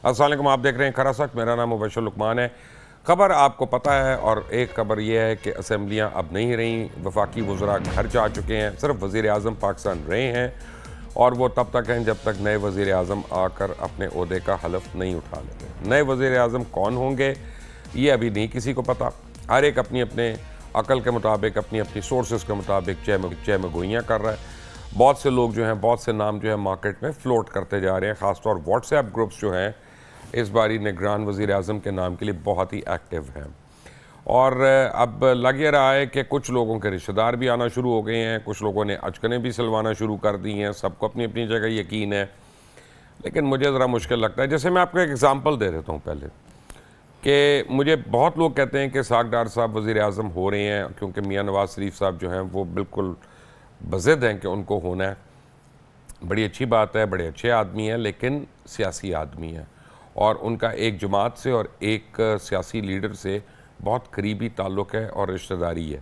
अस्सलाम वालेकुम, आप देख रहे हैं खरा सच। मेरा नाम मुबशर लुकमान है। खबर आपको पता है, और एक खबर यह है कि असम्बलियाँ अब नहीं रहीं, वफाकी वज़रा घर जा चुके हैं, सिर्फ वज़ीर आज़म पाकिस्तान रहे हैं और वो तब तक हैं जब तक नए वज़ीर आज़म आकर अपने ओहदे का हलफ नहीं उठा लेते। नए वज़ीर आज़म कौन होंगे ये अभी नहीं किसी को पता। हर एक अपनी अपने अकल के मुताबिक, अपनी अपनी सोर्सेज के मुताबिक चह में गोइयाँ कर रहा है। बहुत से लोग जो हैं, बहुत से नाम जो है मार्केट में फ़्लोट करते जा रहे हैं। ख़ासतौर व्हाट्सएप ग्रुप्स जो हैं इस बारी निगरान वज़ीर आज़म के नाम के लिए बहुत ही एक्टिव हैं। और अब लग ये रहा है कि कुछ लोगों के रिश्तेदार भी आना शुरू हो गए हैं, कुछ लोगों ने अचकनें भी सिलवाना शुरू कर दी हैं। सबको अपनी अपनी जगह यकीन है, लेकिन मुझे ज़रा मुश्किल लगता है। जैसे मैं आपको एक एग्ज़ाम्पल दे देता हूँ पहले, कि मुझे बहुत लोग कहते हैं कि इस्हाक़ डार साहब वज़ीर आज़म हो रहे हैं क्योंकि मियाँ नवाज़ शरीफ साहब जो हैं वो बिल्कुल बज़िद हैं कि उनको होना है। बड़ी अच्छी बात है, बड़े अच्छे आदमी हैं, लेकिन सियासी आदमी हैं और उनका एक जमात से और एक सियासी लीडर से बहुत करीबी ताल्लुक़ है और रिश्तेदारी है।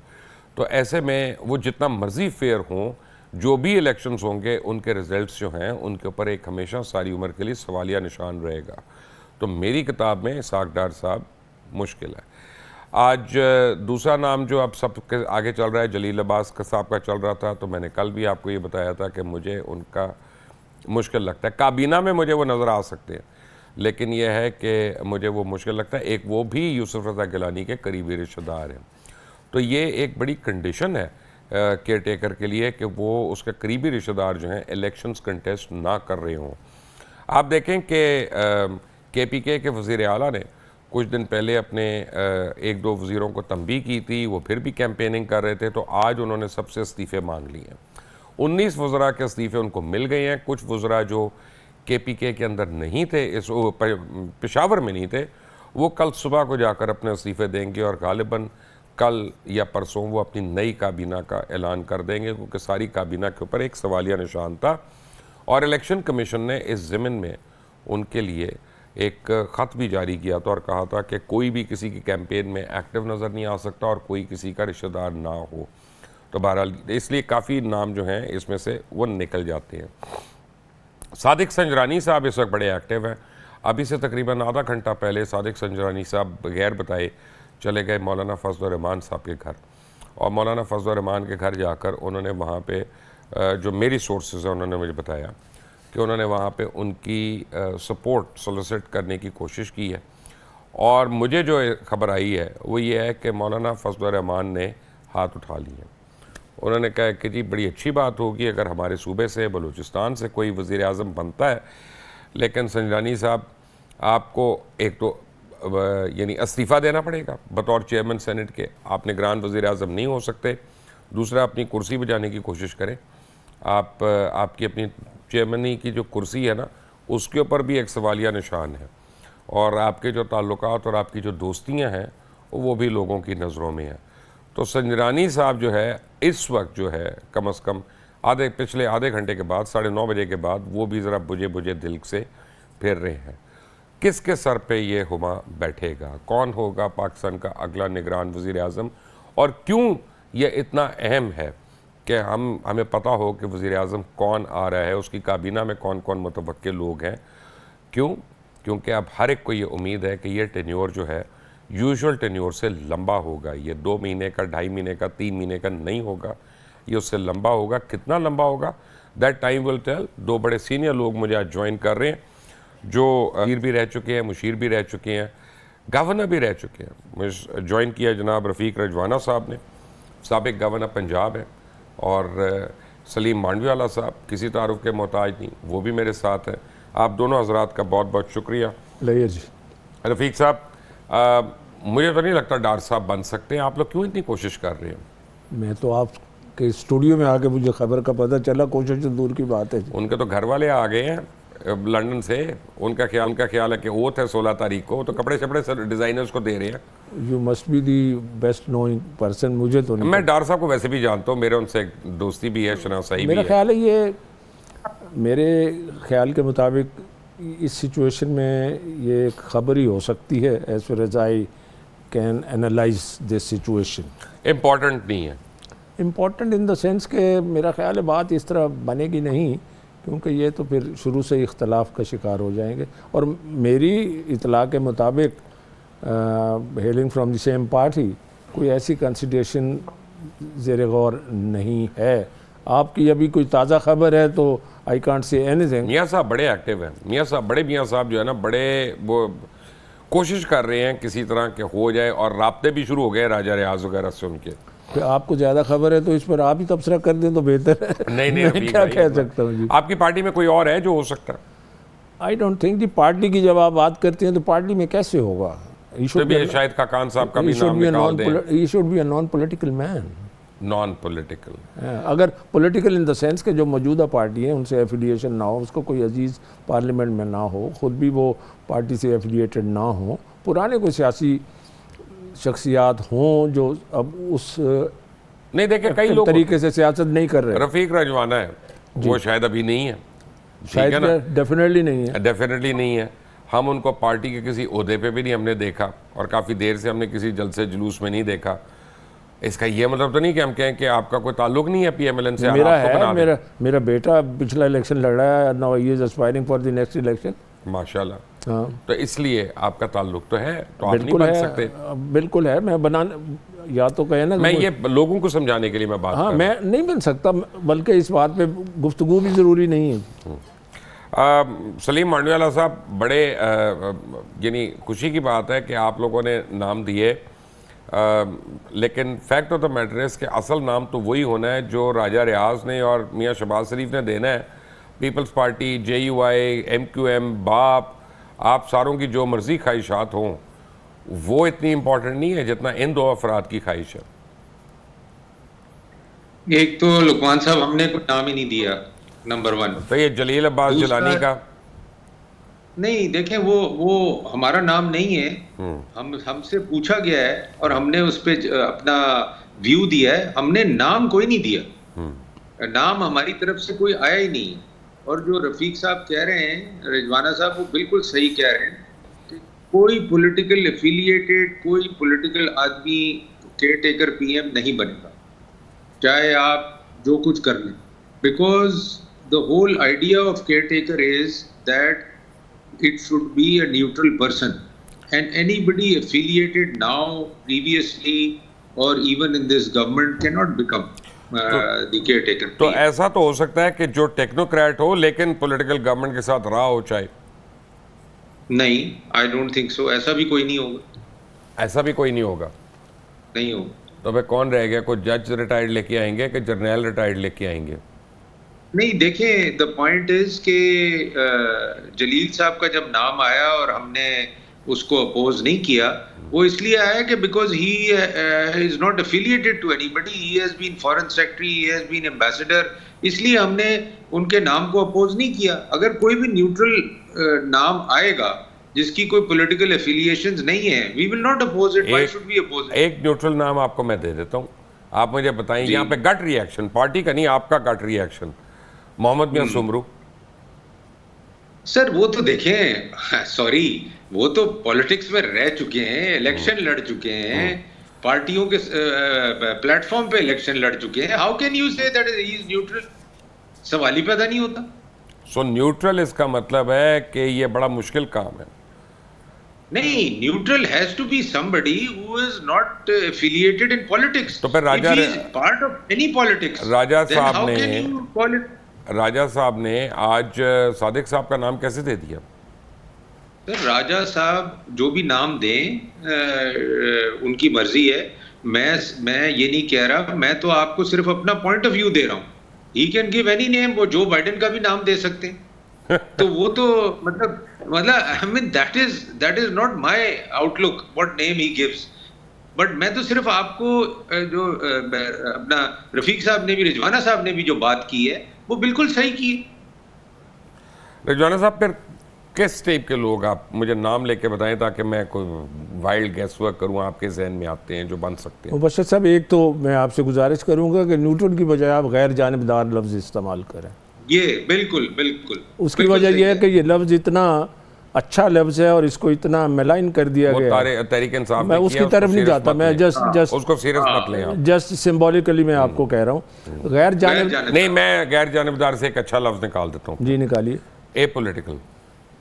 तो ऐसे में वो जितना मर्ज़ी फेयर हों, जो भी इलेक्शंस होंगे उनके रिज़ल्ट्स जो हैं उनके ऊपर एक हमेशा सारी उम्र के लिए सवालिया निशान रहेगा। तो मेरी किताब में इस्हाक़ डार साहब मुश्किल है। आज दूसरा नाम जो अब सबके आगे चल रहा है, जलील अब्बास साहब का चल रहा था, तो मैंने कल भी आपको ये बताया था कि मुझे उनका मुश्किल लगता है। काबीना में मुझे वो नज़र आ सकते हैं, लेकिन यह है कि मुझे वो मुश्किल लगता है। एक वो भी यूसुफ रज़ा गिलानी के करीबी रिश्तेदार हैं, तो ये एक बड़ी कंडीशन है केयर टेकर के लिए कि वो उसके करीबी रिश्तेदार जो हैं इलेक्शंस कंटेस्ट ना कर रहे हों। आप देखें कि KPK के वज़ीर आला ने कुछ दिन पहले अपने एक दो वज़ीरों को तंबीह की थी, वो फिर भी कैंपेनिंग कर रहे थे, तो आज उन्होंने सबसे इस्तीफ़े मांग लिए हैं। 19 वज़रा के इस्तीफ़े उनको मिल गए हैं। कुछ वज़रा जो KPK के अंदर नहीं थे, इस पेशावर में नहीं थे, वो कल सुबह को जाकर अपने इस्तीफ़े देंगे और गालिबन कल या परसों वो अपनी नई काबीना का ऐलान कर देंगे, क्योंकि सारी काबीना के ऊपर एक सवालिया निशान था। और इलेक्शन कमीशन ने इस ज़िमन में उनके लिए एक ख़त भी जारी किया था और कहा था कि कोई भी किसी की कैंपेन में एक्टिव नज़र नहीं आ सकता और कोई किसी का रिश्तेदार ना हो। तो बहरहाल इसलिए काफ़ी नाम जो हैं इसमें से वो निकल जाते हैं। सादिक संजरानी साहब इस वक्त बड़े एक्टिव हैं। अभी से तकरीबन आधा घंटा पहले सादिक संजरानी साहब बगैर बताए चले गए मौलाना फजल रहमान साहब के घर, और मौलाना फजल रहमान के घर जाकर उन्होंने वहाँ पे जो मेरी सोर्सेज हैं उन्होंने मुझे बताया कि उन्होंने वहाँ पे उनकी सपोर्ट सोलिसिट करने की कोशिश की है। और मुझे जो खबर आई है वो ये है कि मौलाना फजल रहमान ने हाथ उठा लिए। उन्होंने कहा कि जी बड़ी अच्छी बात होगी अगर हमारे सूबे से, बलूचिस्तान से कोई वज़ीर आज़म बनता है, लेकिन संजरानी साहब आपको एक तो यानी इस्तीफ़ा देना पड़ेगा बतौर चेयरमैन सेनेट के। आप निगरान वज़ीर आज़म नहीं हो सकते। दूसरा, अपनी कुर्सी बचाने की कोशिश करें। आपकी अपनी चेयरमैनी की जो कुर्सी है ना, उसके ऊपर भी एक सवालिया निशान है, और आपके जो ताल्लुकात और आपकी जो दोस्तियां हैं वो भी लोगों की नज़रों में है। तो संजरानी साहब जो है इस वक्त जो है कम अज़ कम पिछले आधे घंटे के बाद, 9:30 बजे के बाद, वो भी ज़रा बुझे बुझे दिल से फिर रहे हैं। किसके सर पे ये हुमा बैठेगा, कौन होगा पाकिस्तान का अगला निगरान वज़ीर आज़म, और क्यों ये इतना अहम है कि हमें पता हो कि वज़ीर आज़म कौन आ रहा है, उसकी काबीना में कौन कौन मुतवक्किल लोग हैं। क्यों? क्योंकि अब हर एक को ये उम्मीद है कि ये टेन्योर जो है यूजुअल टेन्योर से लंबा होगा। ये 2 महीने का, 2.5 महीने का, 3 महीने का नहीं होगा, ये उससे लंबा होगा। कितना लंबा होगा दैट टाइम विल टेल। 2 बड़े सीनियर लोग मुझे आज ज्वाइन कर रहे हैं, जो वज़ीर भी रह चुके हैं, मुशीर भी रह चुके हैं, गवर्नर भी रह चुके हैं। मुझे ज्वाइन किया जनाब रफ़ीक रजवाना साहब ने, साबिक गवर्नर पंजाब है, और सलीम मांडवीवाला साहब किसी तारुफ के मोहताज नहीं, वो भी मेरे साथ हैं। आप दोनों हजरात का बहुत बहुत शुक्रिया। लैया जी। रफ़ीक साहब, मुझे तो नहीं लगता डार साहब बन सकते हैं। आप लोग क्यों इतनी कोशिश कर रहे हैं? मैं तो आपके स्टूडियो में आके मुझे खबर का पता चला, कोशिश तो दूर की बात है। उनके तो घर वाले आ गए हैं लंदन से। उनका ख्याल है कि ओथ है 16 तारीख को, तो कपड़े शपड़े डिज़ाइनर्स को दे रहे हैं। You must be the best knowing person. मुझे तो नहीं, मैं डार साहब को वैसे भी जानता हूँ, मेरे उनसे दोस्ती भी है, शनासाई भी मेरा है। ख्याल है ये, मेरे ख्याल के मुताबिक इस सिचुएशन में ये एक खबर ही हो सकती है, as far as I can analyse this situation. Important नहीं है। इम्पॉर्टेंट इन द सेंस के मेरा ख्याल है बात इस तरह बनेगी नहीं क्योंकि ये तो फिर शुरू से ही इख्तलाफ का शिकार हो जाएंगे। और मेरी इतला के मुताबिक hailing from the same party कोई ऐसी कंसिडरेशन ज़ेर गौर नहीं है। आपकी अभी कोई ताज़ा खबर है तो आई कांट से एनीथिंग। मियाँ साहब बड़े एक्टिव हैं, मियाँ साहब जो है ना बड़े वो कोशिश कर रहे हैं किसी तरह के हो जाए, और राब्ते भी शुरू हो गए राजा रियाज वगैरह से उनके। फिर आपको ज़्यादा खबर है तो इस पर आप ही तबसरा कर दें तो बेहतर है। नहीं मैं क्या कह सकता हूँ जी। आपकी पार्टी में कोई और है जो हो सकता है? I don't think ji, party की जब आप बात करते हैं तो पार्टी में कैसे होगा? तो भी शायद खाकान साहब का भी नाम निकाल दें। ही should be a non political man. Non political, अगर पॉलिटिकल इन द सेंस के जो मौजूदा पार्टी है उनसे एफिलिएशन ना हो, उसको कोई अजीज़ पार्लियामेंट में ना हो, ख़ुद भी वो पार्टी से एफिलिएटेड ना हो, पुराने कोई सियासी शख्सियात हों जो अब उस नहीं देखे कई लोग तरीके से सियासत नहीं कर रहे। रफ़ीक रजवाना है, वो शायद अभी नहीं है, शायद डेफिनेटली नहीं है, डेफिनेटली नहीं है। हम उनको पार्टी के किसी ओहदे पे भी नहीं हमने देखा, और काफ़ी देर से हमने किसी जलसे जुलूस में नहीं देखा। इसका ये मतलब तो नहीं कि हम कहें कि आपका कोई ताल्लुक नहीं है PMLN से? मेरा है, मेरा बेटा पिछला इलेक्शन लड़ रहा है, now he is aspiring for the next election. माशाल्लाह। हाँ, तो इसलिए आपका ताल्लुक तो है, तो आप नहीं बिल्कुल बन है, सकते। बिल्कुल है। मैं बना या तो कहे ना, मैं ये लोगों को समझाने के लिए मैं बात हाँ, कर मैं नहीं बन सकता, बल्कि इस बात पे गुफ्तगू भी ज़रूरी नहीं है। सलीम मांडवाला साहब, बड़े यानी खुशी की बात है कि आप लोगों ने नाम दिए, लेकिन फैक्ट ऑफ द मैटर है कि असल नाम तो वही होना है जो राजा रियाज ने और मियाँ शहबाज शरीफ ने देना है। पीपल्स पार्टी, JUI, MQM, बाप, आप सारों की जो मर्जी ख्वाहिशात हों वो इतनी इम्पोर्टेंट नहीं है जितना इन दो अफराद की ख्वाहिश है। एक तो लुकमान साहब हमने कोई नाम ही नहीं दिया, नंबर 1। तो ये जलील अब्बास जिलानी का नहीं, देखें वो हमारा नाम नहीं है। हमसे पूछा गया है और हमने उस पे अपना व्यू दिया है, हमने नाम कोई नहीं दिया। नाम हमारी तरफ से कोई आया ही नहीं। और जो रफीक साहब कह रहे हैं, रिजवाना साहब, वो बिल्कुल सही कह रहे हैं कि कोई पॉलिटिकल एफिलिएटेड, कोई पॉलिटिकल आदमी केयर टेकर PM नहीं बनेगा, चाहे आप जो कुछ कर लें। Because the whole idea of caretaker is that it should be a neutral person, and anybody affiliated now, previously, or even in this government cannot become the caretaker. तो ऐसा तो हो सकता है कि जो टेक्नोक्रेट हो लेकिन पॉलिटिकल गवर्नमेंट के साथ रहा हो, चाहे नहीं, I don't think so। ऐसा भी कोई नहीं होगा, ऐसा भी कोई नहीं होगा, नहीं होगा। तो भाई कौन रह गया? कोई जज रिटायर्ड लेके आएंगे कि जर्नल रिटायर्ड लेके आएंगे? नहीं, देखें, द पॉइंट इज के जलील साहब का जब नाम आया और हमने उसको अपोज नहीं किया, वो इसलिए आया कि because he is not affiliated to anybody, he has been foreign secretary, he has been ambassador, इसलिए हमने उनके नाम को अपोज नहीं किया। अगर कोई भी न्यूट्रल नाम आएगा जिसकी कोई पॉलिटिकल एफिलिएशंस नहीं है, we will not oppose it. Why should we oppose it? एक न्यूट्रल नाम आपको मैं दे देता हूँ, आप मुझे बताएं। यहाँ पे गट रिएक्शन, पार्टी का नहीं, आपका गट रिएक्शन, मोहम्मद मियां सुमरू। सर वो तो देखें, सॉरी, वो तो पॉलिटिक्स में रह चुके हैं, इलेक्शन लड़ चुके हैं, पार्टियों के प्लेटफॉर्म पे इलेक्शन लड़ चुके हैं। How can you say that he is neutral? सवाल ही पैदा नहीं होता। सो न्यूट्रल इसका मतलब है कि ये बड़ा मुश्किल काम है। नहीं, neutral has to be somebody who is not affiliated in politics. तो फिर राजा पार्ट ऑफ एनी पॉलिटिक्स, राजा साहब ने आज सादिक साहब का नाम कैसे दे दिया? सर राजा साहब जो भी नाम दें, उनकी मर्जी है। मैं ये नहीं कह रहा, मैं तो आपको सिर्फ अपना पॉइंट ऑफ व्यू दे रहा हूँ। He can give any name, वो जो बाइडेन का भी नाम दे सकते हैं। तो वो तो मतलब I mean that is not my outlook what name he gives. But मैं तो सिर्फ आपको जो अपना रफीक साहब ने भी, रिजवाना साहब ने भी जो बात की है वो बिल्कुल सही की। रिजवाना साहब, फिर किस टाइप के लोग, आप मुझे नाम लेके बताएं ताकि मैं कोई वाइल्ड गेस वर्क करूं आपके जहन में आते हैं जो बन सकते हैं। मुबश्शिर साहब, एक तो मैं आपसे गुजारिश करूंगा कि न्यूट्रल की बजाय आप गैर जानिबदार लफ्ज़ इस्तेमाल करें। ये बिल्कुल बिल्कुल उसकी वजह यह है कि ये लफ्ज़ इतना अच्छा लफ्ज़ है और इसको इतना मेलाइन कर दिया वो गया। तहरीक इंसाफ मैं ने उसकी किया, तरफ उसको नहीं serious जाता, मत मैं लें। जस्ट उसको सीरियस मत लें आप। जस्ट सिंबॉलिकली मैं आपको कह रहा हूँ। गैर जानिब नहीं, मैं गैर जानिबदार से एक अच्छा लफ्ज निकाल देता हूँ, जी निकालिए। एपॉलिटिकल।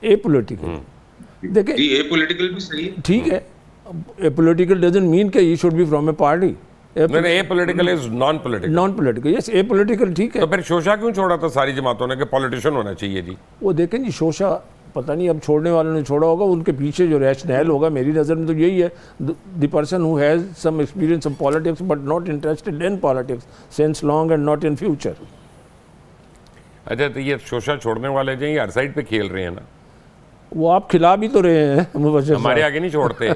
एपॉलिटिकल, देखिए जी एपॉलिटिकल भी सही है। ठीक है, एपॉलिटिकल डजंट मीन कि he should be from a party. नहीं, apolitical is non political. Non political, yes apolitical ठीक है। तो फिर शोशा क्यों छोड़ा था सारी जमातों ने कि पॉलिटिशियन होना चाहिए जी? वो देखें जी, शोशा पता नहीं अब छोड़ने वालों ने छोड़ा होगा, उनके पीछे जो रैशनल होगा मेरी नज़र में तो यही है, the person who has some experience of politics but not interested in politics since long and not in future. अच्छा, तो ये शोशा छोड़ने वाले जो ये हर साइड पे खेल रहे हैं ना, वो आप खिला भी तो रहे हैं मुबश्शिर हमारे साहब। आगे नहीं छोड़ते।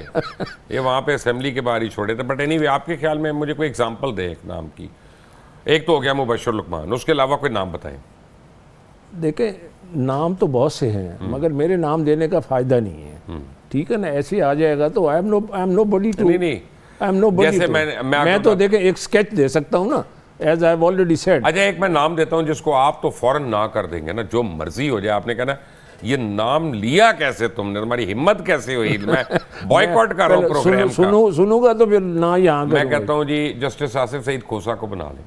ये वहाँ पे असेंबली के बाहर ही छोड़े थे। बट एनीवे, आपके ख्याल में मुझे कोई एग्जांपल दें एक नाम की। एक तो हो गया मुबश्शिर लुकमान, उसके अलावा कोई नाम बताएं। देखें नाम तो बहुत से हैं मगर मेरे नाम देने का फ़ायदा नहीं है, ठीक है ना। ऐसे ही आ जाएगा तो I am nobody to, नहीं, आई एम नो बडी। जैसे मैं तो देखें एक स्केच दे सकता हूँ ना, as I have already said. अच्छा, एक मैं नाम देता हूँ जिसको आप तो फौरन ना कर देंगे ना, जो मर्जी हो जाए। आपने कहना ये नाम लिया कैसे तुमने, तुम्हारी हिम्मत कैसे हुई, मैं बॉयकॉट कर रहा हूँ प्रोग्राम का। सुनूंगा तो फिर ना यहाँ मैं कहता हूँ जी जस्टिस आसिफ सईद खोसा को बना लें।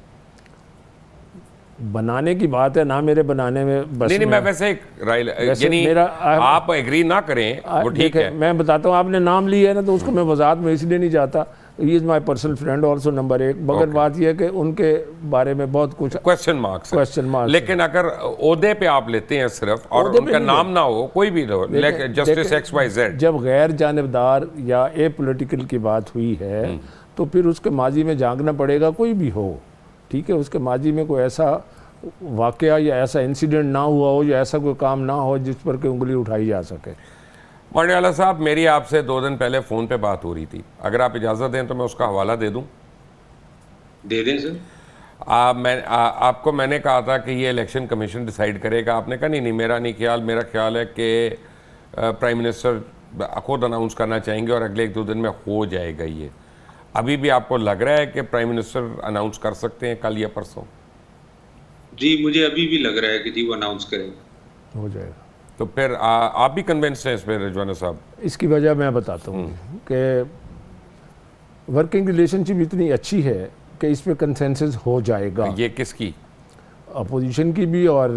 बनाने की बात है ना, मेरे बनाने में बस नहीं, मैं वैसे एक राय, यानी आप एग्री ना करें वो ठीक है। मैं बताता हूँ, आपने नाम लिया है ना तो उसको मैं वजाहत में इसलिए नहीं जाता, he is my personal friend also number 1, मगर बात यह है कि उनके बारे में बहुत कुछ क्वेश्चन मार्क्स। लेकिन अगर ओहदे पे आप लेते हैं सिर्फ और उनका नाम ना हो, कोई भी हो, जस्टिस XYZ, जब गैर जानिबदार या ए पॉलिटिकल की बात हुई है तो फिर उसके माजी में झांकना पड़ेगा, कोई भी हो, ठीक है। उसके माजी में कोई ऐसा वाकया या ऐसा इंसिडेंट ना हुआ हो या ऐसा कोई काम ना हो जिस पर कोई उंगली उठाई जा सके। मांडेवाला साहब, मेरी आपसे 2 दिन पहले फ़ोन पे बात हो रही थी, अगर आप इजाज़त दें तो मैं उसका हवाला दे दूं। दे दें सर। आपको मैंने कहा था कि ये इलेक्शन कमीशन डिसाइड करेगा, आपने कहा नहीं, मेरा नहीं ख्याल, मेरा ख्याल है कि प्राइम मिनिस्टर खुद अनाउंस करना चाहेंगे और अगले 1-2 दिन में हो जाएगा ये। अभी भी आपको लग रहा है कि प्राइम मिनिस्टर अनाउंस कर सकते हैं कल या परसों? जी मुझे अभी भी लग रहा है कि जी वो अनाउंस करेंगे। हो जाएगा। तो फिर आप भी कन्विंस्ड हैं इस पर रिजवाना साहब? इसकी वजह मैं बताता हूँ कि वर्किंग रिलेशनशिप इतनी अच्छी है कि इस पर कंसेंसस हो जाएगा। ये किसकी? अपोजिशन की भी और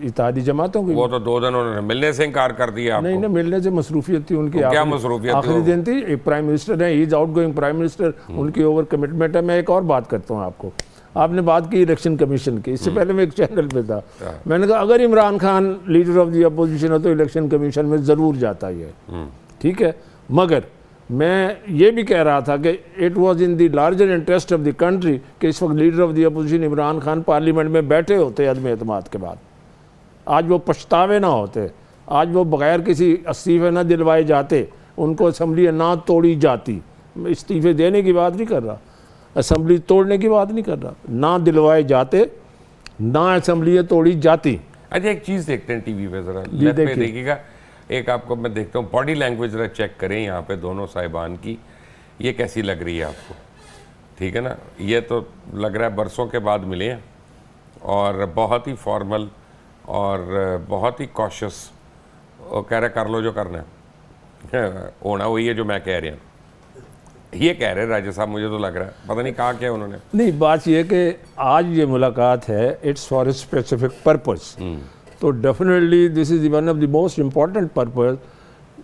इत्तेहादी जमातों की। वो तो 2 दिन उन्होंने मिलने से इनकार कर दिया आपको। नहीं ना, मिलने से मसरूफियत थी उनकी। क्या मसरूफियत? आखिरी दिन थी, एक प्राइम मिनिस्टर है, he is out going prime minister, उनकी ओवर कमिटमेंट है। मैं एक और बात करता हूँ आपको, आपने बात की इलेक्शन कमीशन की, इससे पहले मैं एक चैनल पे था, मैंने कहा अगर Imran Khan leader of the opposition है तो इलेक्शन कमीशन में ज़रूर जाता ही है, ठीक है। मगर मैं ये भी कह रहा था कि it was in the larger interest of the country कि इस वक्त leader of the opposition Imran Khan parliament में बैठे होते अदम एतमाद के बाद, आज वो पछतावे ना होते, आज वो बगैर किसी इस्तीफे ना दिलवाए जाते, उनको असम्बली ना तोड़ी जाती। इस्तीफे देने की बात नहीं कर रहा, असम्बली तोड़ने की बात नहीं कर रहा, ना दिलवाए जाते, ना असम्बलियाँ तोड़ी जाती। अच्छा, एक चीज़ देखते हैं टीवी पे ज़रा, जी देखिए। देखिएगा, एक आपको मैं देखता हूँ, बॉडी लैंग्वेज ज़रा चेक करें यहाँ पे दोनों साहिबान की, ये कैसी लग रही है आपको? ठीक है ना, ये तो लग रहा है बरसों के बाद मिले हैं और बहुत ही फॉर्मल और बहुत ही कॉशियस। वो कह रहे कर लो जो करना है, होना वही है जो मैं कह रहा हूँ, ये कह रहे राजा साहब, मुझे तो लग रहा है, पता नहीं कहा क्या उन्होंने। नहीं, बात ये कि आज ये मुलाकात है, it's for a specific purpose, तो definitely this is one of the most important purpose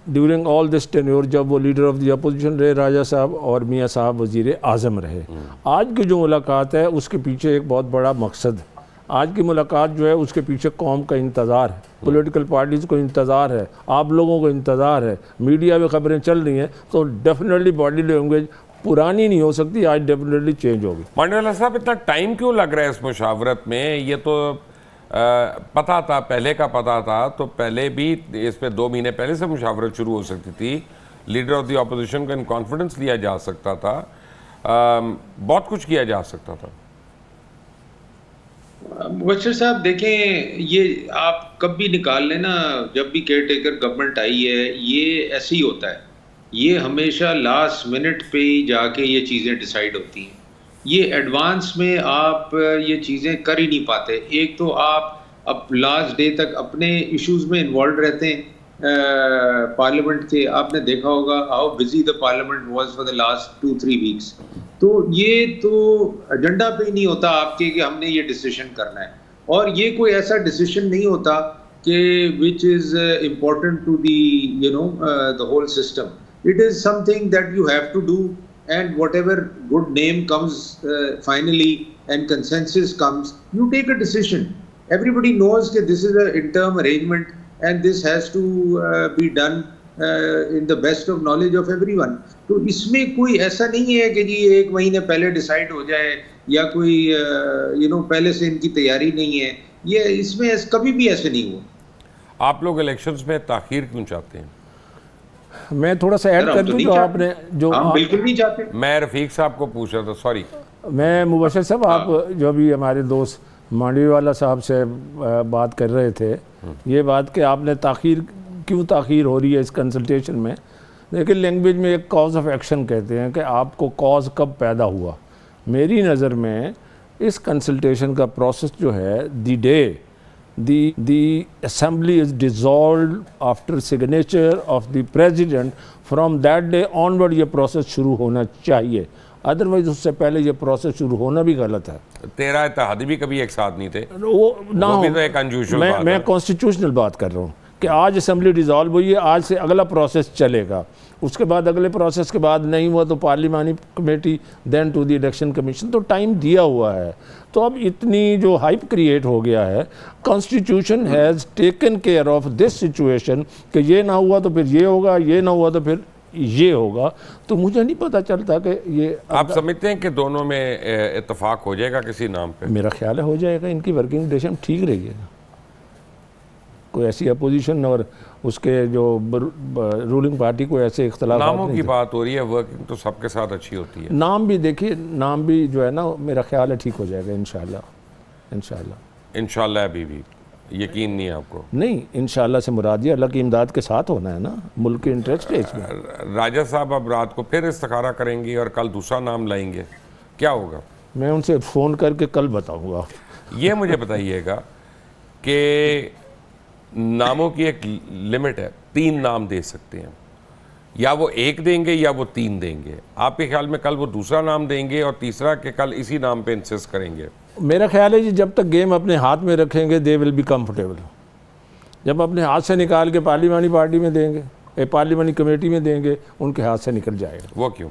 during all this tenure, जब वो लीडर ऑफ द अपोजिशन रहे राजा साहब और मियाँ साहब वज़ीर आज़म रहे। आज की जो मुलाकात है उसके पीछे एक बहुत बड़ा मकसद है। आज की मुलाकात जो है उसके पीछे कौम का इंतज़ार है, पॉलिटिकल पार्टीज़ को इंतज़ार है, आप लोगों को इंतज़ार है, मीडिया में खबरें चल रही हैं, तो डेफिनेटली बॉडी लैंग्वेज पुरानी नहीं हो सकती, आज डेफिनेटली चेंज होगी। मांडेवाला साहब, इतना टाइम क्यों लग रहा है इस मुशावरत में? ये तो पता था, पहले का पता था, तो पहले भी इस पे 2 महीने पहले से मुशावरत शुरू हो सकती थी, लीडर ऑफ द अपोजिशन का कॉन्फिडेंस लिया जा सकता था, बहुत कुछ किया जा सकता था। बशीर साहब देखें, ये आप कब भी निकाल लेना, जब भी केयर टेकर गवर्नमेंट आई है ये ऐसे ही होता है, ये हमेशा लास्ट मिनट पे ही जाके ये चीज़ें डिसाइड होती हैं। ये एडवांस में आप ये चीज़ें कर ही नहीं पाते। एक तो आप अब लास्ट डे तक अपने इश्यूज़ में इन्वॉल्व रहते हैं, पार्लियामेंट थे, आपने देखा होगा how busy the parliament was for the last 2-3 weeks. तो ये तो एजेंडा पे ही नहीं होता आपके कि हमने ये डिसीजन करना है, और ये कोई ऐसा डिसीजन नहीं होता कि which is important to the the whole system. It is something that you have to do, and whatever good name comes finally and consensus comes, you take a decision. Everybody knows that this is a interim arrangement and this has to be done in the best of knowledge of everyone. तो इसमें कोई ऐसा नहीं है कि जी 1 महीने पहले decide हो जाए या कोई पहले से इनकी तैयारी नहीं है, ये इसमें कभी भी ऐसे नहीं हुआ। आप लोग इलेक्शंस में ताखीर क्यों चाहते हैं? मैं थोड़ा सा ऐड कर दूं जो आपने जो हम बिल्कुल नहीं चाहते। मैं रफीक साहब को पूछ रहा था, सॉरी। मैं मुबशर साहब, आप जो अभी हमारे दोस्त मांडवीवाला साहब से बात कर रहे थे, ये बात कि आपने ताख़ीर क्यों ताख़ीर हो रही है इस कंसल्टेशन में। देखिए, लैंग्वेज में एक कॉज ऑफ एक्शन कहते हैं कि आपको कॉज कब पैदा हुआ। मेरी नज़र में इस कंसल्टेशन का प्रोसेस जो है, the day the assembly is dissolved after signature of the president, from that day onward ये प्रोसेस शुरू होना चाहिए, अदरवाइज उससे पहले ये प्रोसेस शुरू होना भी गलत है। 13 इत्तेहादी भी कभी एक साथ नहीं थे, वो ना वो भी तो एक अनयूजुअल बात है। मैं कॉन्स्टिट्यूशनल बात कर रहा हूँ कि आज असेंबली डिज़ोल्व हुई है, आज से अगला प्रोसेस चलेगा, उसके बाद अगले प्रोसेस के बाद नहीं हुआ तो पार्लिमानी committee, then to the election commission, तो टाइम दिया हुआ है। तो अब इतनी जो हाइप क्रिएट हो गया है, constitution has taken care of this situation कि ये ना हुआ तो फिर ये होगा, ये ना हुआ तो फिर ये होगा। तो मुझे नहीं पता चलता कि ये आप समझते हैं कि दोनों में इत्तेफाक हो जाएगा किसी नाम पे? मेरा ख्याल है हो जाएगा, इनकी वर्किंग रिलेशन ठीक रहेगी, कोई ऐसी अपोजिशन और उसके जो रूलिंग पार्टी को ऐसे इख्तलाफ। नामों की बात हो रही है, वर्किंग तो सबके साथ अच्छी होती है। नाम भी देखिए, नाम भी जो है ना, मेरा ख्याल है ठीक हो जाएगा इंशाल्लाह। अभी भी यकीन नहीं है आपको? नहीं, इंशाल्लाह से मुराद ये अल्लाह की इमदाद के साथ होना है ना, मुल्क के इंटरेस्ट है इसमें। राजा साहब अब रात को फिर इस्तिखारा करेंगे और कल दूसरा नाम लाएंगे, क्या होगा? मैं उनसे फ़ोन करके कल बताऊँगा। ये मुझे बताइएगा कि नामों की एक लिमिट है, 3 नाम दे सकते हैं, या वो 1 देंगे या वो 3 देंगे। आपके ख्याल में कल वो दूसरा नाम देंगे और तीसरा के कल इसी नाम पे इंसिस्ट करेंगे? मेरा ख्याल है जी, जब तक गेम अपने हाथ में रखेंगे दे विल बी कंफर्टेबल। जब अपने हाथ से निकाल के पार्लिमानी पार्टी में देंगे, पार्लिमानी कमेटी में देंगे, उनके हाथ से निकल जाएगा। वो क्यों?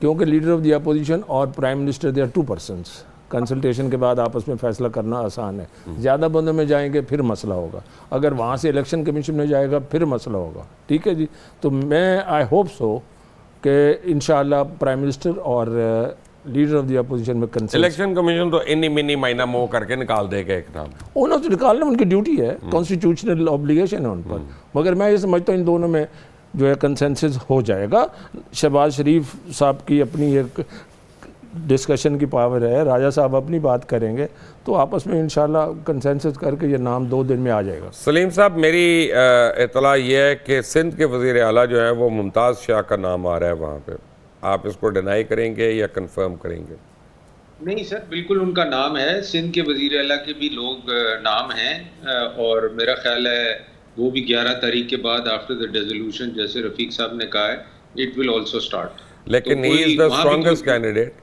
क्योंकि लीडर ऑफ द अपोजिशन और prime minister they are 2 persons. Consultation के बाद आपस में फ़ैसला करना आसान है। ज़्यादा बंदों में जाएंगे फिर मसला होगा, अगर वहाँ से इलेक्शन कमीशन में जाएगा फिर मसला होगा। ठीक है जी, तो मैं आई होप सो कि इंशाल्लाह प्राइम मिनिस्टर और लीडर ऑफ द अपोजिशन में इलेक्शन कमीशन तो इन्नी मिनी माइना मोह करके निकाल देगा एक नाम। उन्होंने तो निकालना उनकी ड्यूटी है, कॉन्स्टिट्यूशनल ऑब्लिगेशन है उन पर। मगर मैं ये समझता हूँ इन दोनों में जो है कंसेंसस हो जाएगा। शहबाज शरीफ साहब की अपनी एक डिस्कशन की पावर है, राजा साहब अपनी बात करेंगे, तो आपस में इंशाल्लाह कंसेंसस करके ये नाम 2 दिन में आ जाएगा। सलीम साहब, मेरी इतला ये है कि सिंध के वज़ीर आला जो है वो मुमताज़ शाह का नाम आ रहा है वहाँ पे, आप इसको डिनाई करेंगे या कंफर्म करेंगे? नहीं सर, बिल्कुल उनका नाम है, सिंध के वज़ीर आला के भी लोग नाम हैं, और मेरा ख्याल है वो भी 11 तारीख के बाद आफ्टर द डिसोल्यूशन, जैसे रफीक साहब ने कहा है, इट विल ऑल्सो स्टार्ट। लेकिन he is the strongest candidate.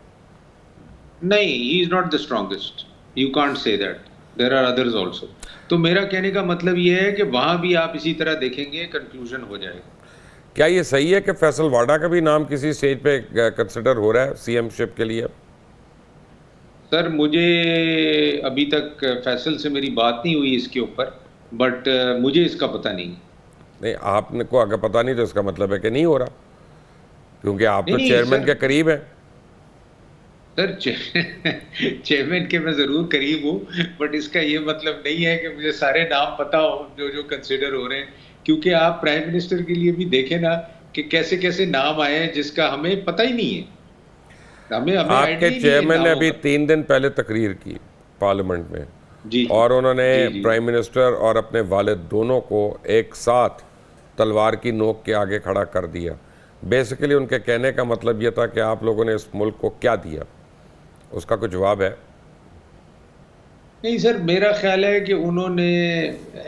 नहीं, he is not the strongest, you can't say that, there are others also. तो मेरा कहने का मतलब ये है कि वहां भी आप इसी तरह देखेंगे, कंक्लूजन हो जाएगा। क्या ये सही है कि फैसल वाडा का भी नाम किसी स्टेज पे कंसिडर हो रहा है सीएम शिप के लिए? सर, मुझे अभी तक फैसल से मेरी बात नहीं हुई इसके ऊपर, बट मुझे इसका पता नहीं। आपने को अगर पता नहीं तो इसका मतलब है कि नहीं हो रहा, क्योंकि आप तो चेयरमैन के करीब हैं। सर, चेयरमैन के मैं ज़रूर करीब हूँ, बट इसका ये मतलब नहीं है कि मुझे सारे नाम पता हो जो कंसिडर हो रहे हैं, क्योंकि आप प्राइम मिनिस्टर के लिए भी देखें ना कि कैसे कैसे नाम आए हैं जिसका हमें पता ही नहीं है। हमें आपके चेयरमैन ने अभी 3 दिन पहले तकरीर की पार्लियामेंट में जी, और उन्होंने प्राइम मिनिस्टर और अपने वालिद दोनों को एक साथ तलवार की नोक के आगे खड़ा कर दिया। बेसिकली उनके कहने का मतलब यह था कि आप लोगों ने इस मुल्क को क्या दिया, उसका कुछ जवाब है? नहीं सर, मेरा ख्याल है कि उन्होंने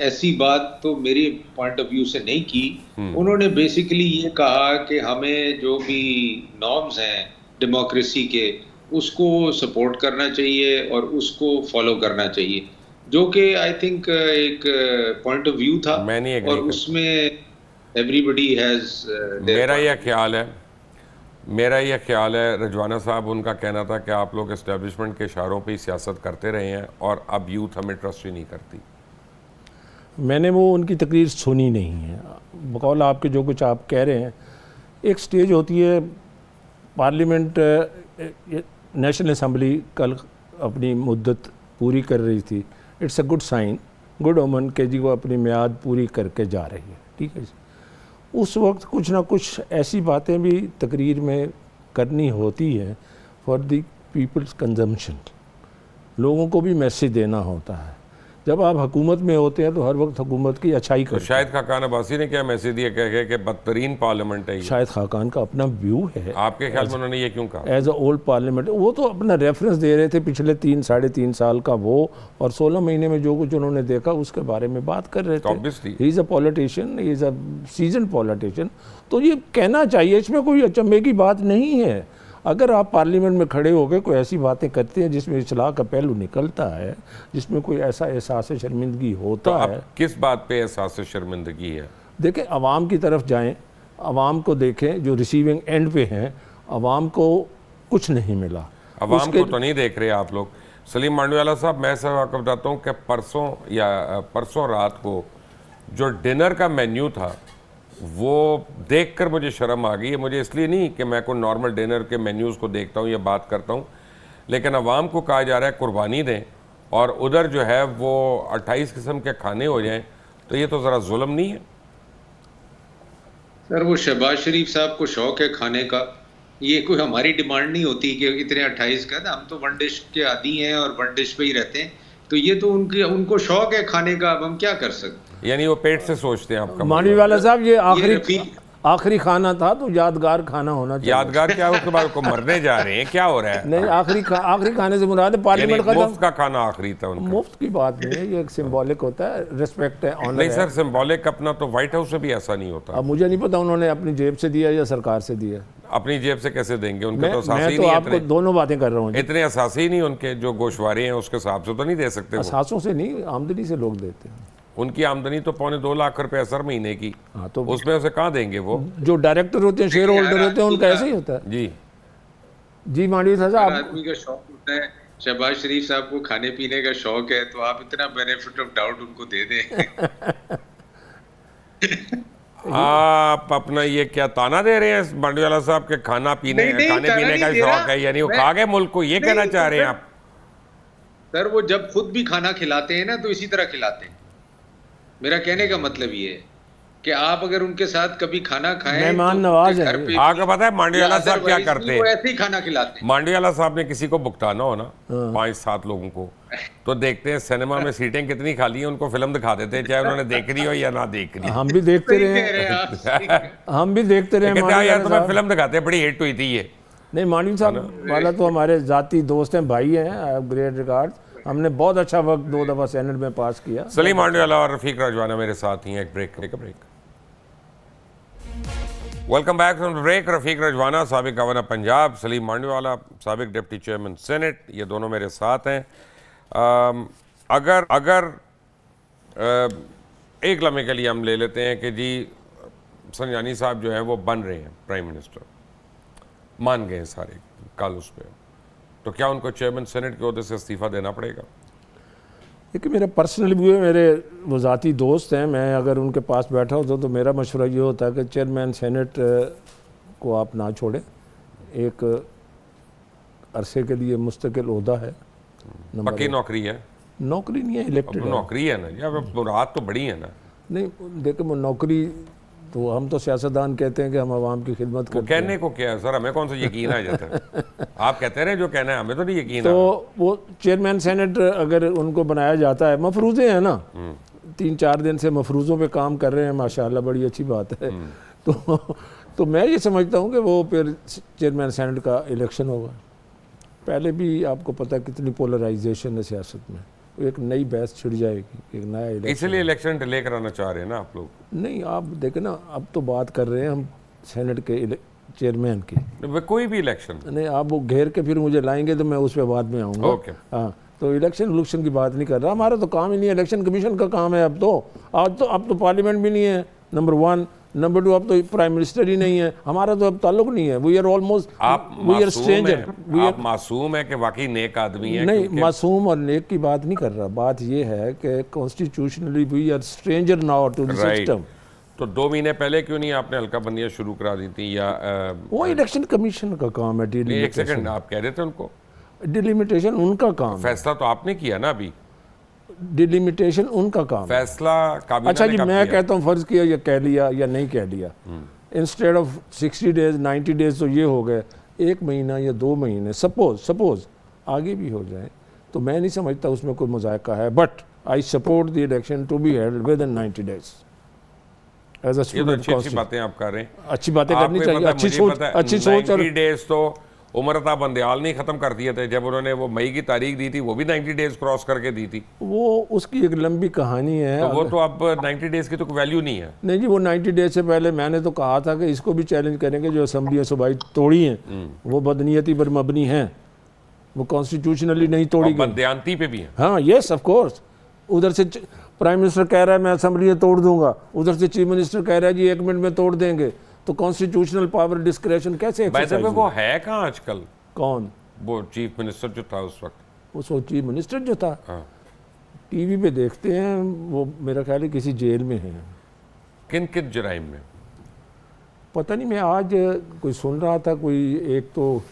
ऐसी बात तो मेरे पॉइंट ऑफ व्यू से नहीं की। उन्होंने बेसिकली ये कहा कि हमें जो भी नॉर्म्स हैं डेमोक्रेसी के, उसको सपोर्ट करना चाहिए और उसको फॉलो करना चाहिए, जो कि आई थिंक एक पॉइंट ऑफ व्यू था। मैं नहीं एग्री और करता। उसमें एवरीबडी हैज मेरा यह ख्याल है रजवाना साहब, उनका कहना था कि आप लोग इस्टेब्लिशमेंट के इशारों पे ही सियासत करते रहे हैं और अब यूथ हमें ट्रस्ट ही नहीं करती। मैंने वो उनकी तकरीर सुनी नहीं है। बकौल आपके जो कुछ आप कह रहे हैं, एक स्टेज होती है पार्लियामेंट, नेशनल असम्बली कल अपनी मुद्दत पूरी कर रही थी। It's a good sign, good omen के जी वो अपनी मियाद पूरी करके जा रही है, ठीक है जी। उस वक्त कुछ ना कुछ ऐसी बातें भी तकरीर में करनी होती है फॉर द पीपल्स कंजम्पशन, लोगों को भी मैसेज देना होता है। जब आप हुकूमत में होते हैं तो हर वक्त हुकूमत की अच्छाई तो करते हैं। शायद खाकान अब्बासी ने क्या मैसेज दिया कह के कि बदतरीन पार्लियामेंट है ये? शायद खाकान का अपना व्यू है। आपके ख्याल में उन्होंने ये क्यों कहा? एज अ ओल्ड पार्लियामेंट वो तो अपना रेफरेंस दे रहे थे पिछले 3-3.5 साल का वो, और 16 महीने में जो कुछ उन्होंने देखा उसके बारे में बात कर रहे थे। Obviously. He is a politician, he is a season politician, तो ये कहना चाहिए, इसमें कोई अचंभे की बात नहीं है। अगर आप पार्लियामेंट में खड़े होकर कोई ऐसी बातें करते हैं जिसमें इस्लाह का पहलू निकलता है, जिसमें कोई ऐसा एहसास शर्मिंदगी होता तो है। अब किस बात पे एहसास शर्मिंदगी है? देखें, आवाम की तरफ जाएं, आवाम को देखें जो रिसीविंग एंड पे हैं, आवाम को कुछ नहीं मिला। अवाम को तो नहीं देख रहे आप लोग। सलीम मांडवियाला साहब, मैं सब आपको बताता हूँ कि परसों रात को जो डिनर का मेन्यू था वो देखकर मुझे शर्म आ गई है। मुझे इसलिए नहीं कि मैं कोई नॉर्मल डिनर के मेन्यूज़ को देखता हूँ या बात करता हूँ, लेकिन अवाम को कहा जा रहा है कुर्बानी दें और उधर जो है वो 28 किस्म के खाने हो जाएं, तो ये तो ज़रा जुल्म नहीं है? सर, वो शहबाज शरीफ साहब को शौक है खाने का, ये कोई हमारी डिमांड नहीं होती कि इतने 28 का। हम तो वन डिश के आदी हैं और वन डिश पे ही रहते हैं, तो ये तो उनको शौक है खाने का, अब हम क्या कर सकते हैं। यानी वो पेट से सोचते हैं आपका? मांडवीवाला साहब, ये रफीक आखिरी खाना था तो यादगार खाना होना चाहिए। यादगार क्या? उसके बाद को मरने जा रहे हैं, क्या हो रहा है? नहीं, आखिरी खाने से मुराद है पार्लियामेंट का मुफ्त का खाना आखिरी था उनका। मुफ्त की बात नहीं है, ये एक सिंबॉलिक होता है, रिस्पेक्ट है, ऑनर नहीं है। सर, सिंबॉलिक अपना तो व्हाइट हाउस से भी ऐसा नहीं होता। अब मुझे नहीं पता उन्होंने अपनी जेब से दिया या सरकार से दिया। अपनी जेब से कैसे देंगे? उनके मैं तो असासी मैं ही तो नहीं आपको दोनों बातें कर रहा हूँ। इतने असासी ही नहीं उनके, जो गोशवारे हैं उसके हिसाब से तो नहीं दे सकते वो। असासों से नहीं, आमदनी से लोग देते हैं। उनकी आमदनी तो 2.25 लाख रुपए असर महीने की, हाँ, तो उसमें उसे कहाँ देंगे वो? जो डायरेक्टर होते हैं, शेयर होल्डर होते हैं, उनका ऐसे ही होता है। जी जी मांडवी साहब, हर आदमी का शौक होता है। शहबाज शरीफ साहब को खाने पीने का शौक है, तो आप इतना बेनिफिट ऑफ डाउट उनको दे दें। आप अपना ये क्या ताना दे रहे हैं मांडवियाला साहब के खाने पीने का शौक है? यानी वो खा गए मुल्क को, ये कहना चाह रहे हैं आप? सर, वो जब खुद भी खाना खिलाते हैं ना तो इसी तरह खिलाते हैं। मेरा कहने का मतलब ये है कि आप अगर उनके साथ कभी खाना खाएं, मेहमान नवाज है। आपको पता है मांडवियाला साहब क्या करते हैं? ऐसे ही खाना खिलाते हैं। मांडवियाला साहब ने किसी को भुगताना हो ना 5-7 लोगों को, तो देखते हैं सिनेमा में सीटें कितनी खाली हैं, उनको फिल्म दिखा देते हैं, चाहे उन्होंने देख रही हो या ना देख रही। हम भी देखते रहे, हम भी देखते रहे। कहते हैं यार तुम्हें फिल्म दिखाते हैं, बड़ी हिट हुई थी ये। नहीं, मांडवी साहब वाला तो हमारे जाती दोस्त हैं, भाई हैं, ग्रेट रिगार्ड। हमने बहुत अच्छा वक्त 2 दफ़ा सेनेट में पास किया। सलीम मांडवियाला और रफीक रजवाना मेरे साथ ही हैं। एक break. Welcome back from the break. Rafiq Rajwana, साबिक गवर्नर पंजाब, सलीम मांडवियाला, साबिक डिप्टी चेयरमैन सेनेट, ये दोनों मेरे साथ हैं। अगर एक लम्हे के लिए हम ले लेते हैं कि जी संजानी साहब जो है वो बन रहे हैं प्राइम मिनिस्टर, मान गए हैं सारे कल उस पर, तो क्या उनको चेयरमैन सेनेट के ओहदे से इस्तीफा देना पड़ेगा? देखिए, मेरा पर्सनल व्यू है, मेरे वो ज़ाती दोस्त हैं, मैं अगर उनके पास बैठा होता तो मेरा मशवरा ये होता है कि चेयरमैन सेनेट को आप ना छोड़ें। एक अरसे के लिए मुस्तकिल ओहदा है। पक्की नौकरी है? नौकरी नहीं है, इलेक्टेड है। नौकरी है ना, या मुराद तो बड़ी है ना। नहीं, देखिए वो नौकरी तो हम तो सियासतदान कहते हैं कि हम आवाम की खिदमत करते हैं। कहने को क्या है सर, हमें कौन सा यकीन आ जाता है? आप कहते रहे जो कहना है, हमें तो नहीं यकीन। तो वो चेयरमैन सेनेट अगर उनको बनाया जाता है, मफरूज़े हैं ना, 3-4 दिन से मफरूज़ों पे काम कर रहे हैं, माशाल्लाह, बड़ी अच्छी बात है। तो मैं ये समझता हूँ कि वो फिर चेयरमैन सेनेट का इलेक्शन होगा। पहले भी आपको पता है कितनी पोलराइजेशन है सियासत में, एक नई बहस छिड़ जाएगी, एक नया इलेक्शन। इसलिए इलेक्शन डिले कराना चाह रहे हैं ना आप लोग? नहीं, आप देखें ना, अब तो बात कर रहे हैं हम सेनेट के चेयरमैन की। कोई भी इलेक्शन नहीं, आप वो घेर के फिर मुझे लाएंगे तो मैं उस पर बाद में आऊँगा। ओके। हाँ, तो इलेक्शन की बात नहीं कर रहा, हमारा तो काम ही नहीं है, इलेक्शन कमीशन का काम है। अब तो पार्लियामेंट भी नहीं है, नंबर 1। नंबर 2, अब तो प्राइम मिनिस्टर ही नहीं है, हमारा तो अब ताल्लुक नहीं है। We are almost, we are stranger. आप मासूम है कि वाकई नेक आदमी है? नहीं, मासूम और नेक की बात नहीं कर रहा, बात ये है कि constitutionally we are stranger now to the system. तो 2 महीने पहले क्यों नहीं आपने हल्का बंदियां शुरू करा दी थी? या वो इलेक्शन कमीशन का काम है। एक सेकंड, आप कह रहे थे उनको डिलिमिटेशन उनका काम है। फैसला तो आपने किया ना अभी? डिलिमिटेशन उनका काम है। फैसला काबीना अच्छा ने जी, कब मैं किया? कहता हूँ फर्ज किया या कह लिया या नहीं कह लिया, इंस्टेड ऑफ 60 डेज 90 डेज तो ये हो गए 1 महीना या 2 महीने, सपोज आगे भी हो जाए, तो मैं नहीं समझता उसमें कोई मजायका है। But I support the election to be held within 90 days as a student. अच्छी बातें आप कर रहे हैं, अच्छी बातें करनी चाहिए, अच्छी सोच। और 90 डेज तो उमरता बंदयाल ने खत्म कर दिए थे, जब उन्होंने वो मई की तारीख दी थी वो भी 90 डेज क्रॉस करके दी थी। वो उसकी एक लंबी कहानी है। तो वो तो अब 90 डेज की तो वैल्यू नहीं है। नहीं जी, वो 90 डेज से पहले मैंने तो कहा था कि इसको भी चैलेंज करेंगे, जो असम्बलियाँ सूबाई तोड़ी हैं वो बदनीयती पर मबनी हैं, वो कॉन्स्टिट्यूशनली नहीं तोड़ी गई, बदयांती पे भी है। हाँ, येस ऑफ कोर्स। उधर से प्राइम मिनिस्टर कह रहा है मैं असम्बलियाँ तोड़ दूंगा, उधर से चीफ मिनिस्टर कह रहा है जी 1 मिनट में तोड़ देंगे। तो कॉन्स्टिट्यूशनल पावर डिस्क्रेशन कैसे एक्सरसाइज वो है कहाँ आजकल? कौन? वो चीफ मिनिस्टर जो था उस वक्त, वो चीफ मिनिस्टर जो था, हाँ। टीवी पे देखते हैं, वो मेरा ख्याल है किसी जेल में है। किन किन जराइम में? पता नहीं, मैं आज कोई सुन रहा था, कोई एक तो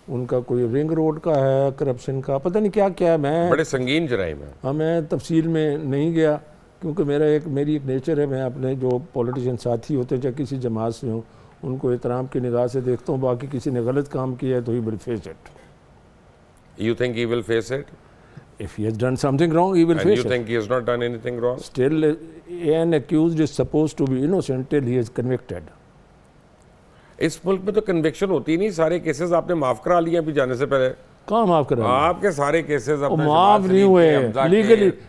उनका कोई रिंग रोड का है करप्शन का, पता नहीं क्या क्या है। मैं बड़े संगीन जराइम है। हाँ, मैं तफसील में नहीं गया, क्योंकि मेरी एक नेचर है, मैं अपने जो पॉलिटिशियन साथी होते हैं चाहे किसी जमात से हों, उनको एहतराम की निगाह से देखता हूँ। बाकी किसी ने गलत काम किया है तो he will face it. You think he will face it? If he has done something wrong, he will And face you it. think he has not done anything wrong? Still, an accused is supposed to be innocent till he is convicted. इस मुल्क में तो conviction होती नहीं, सारे cases आपने माफ करा लिए अभी जाने से पहले। कहाँ माफ करा? आपके सारे केसेस अपने माफ नहीं हुए,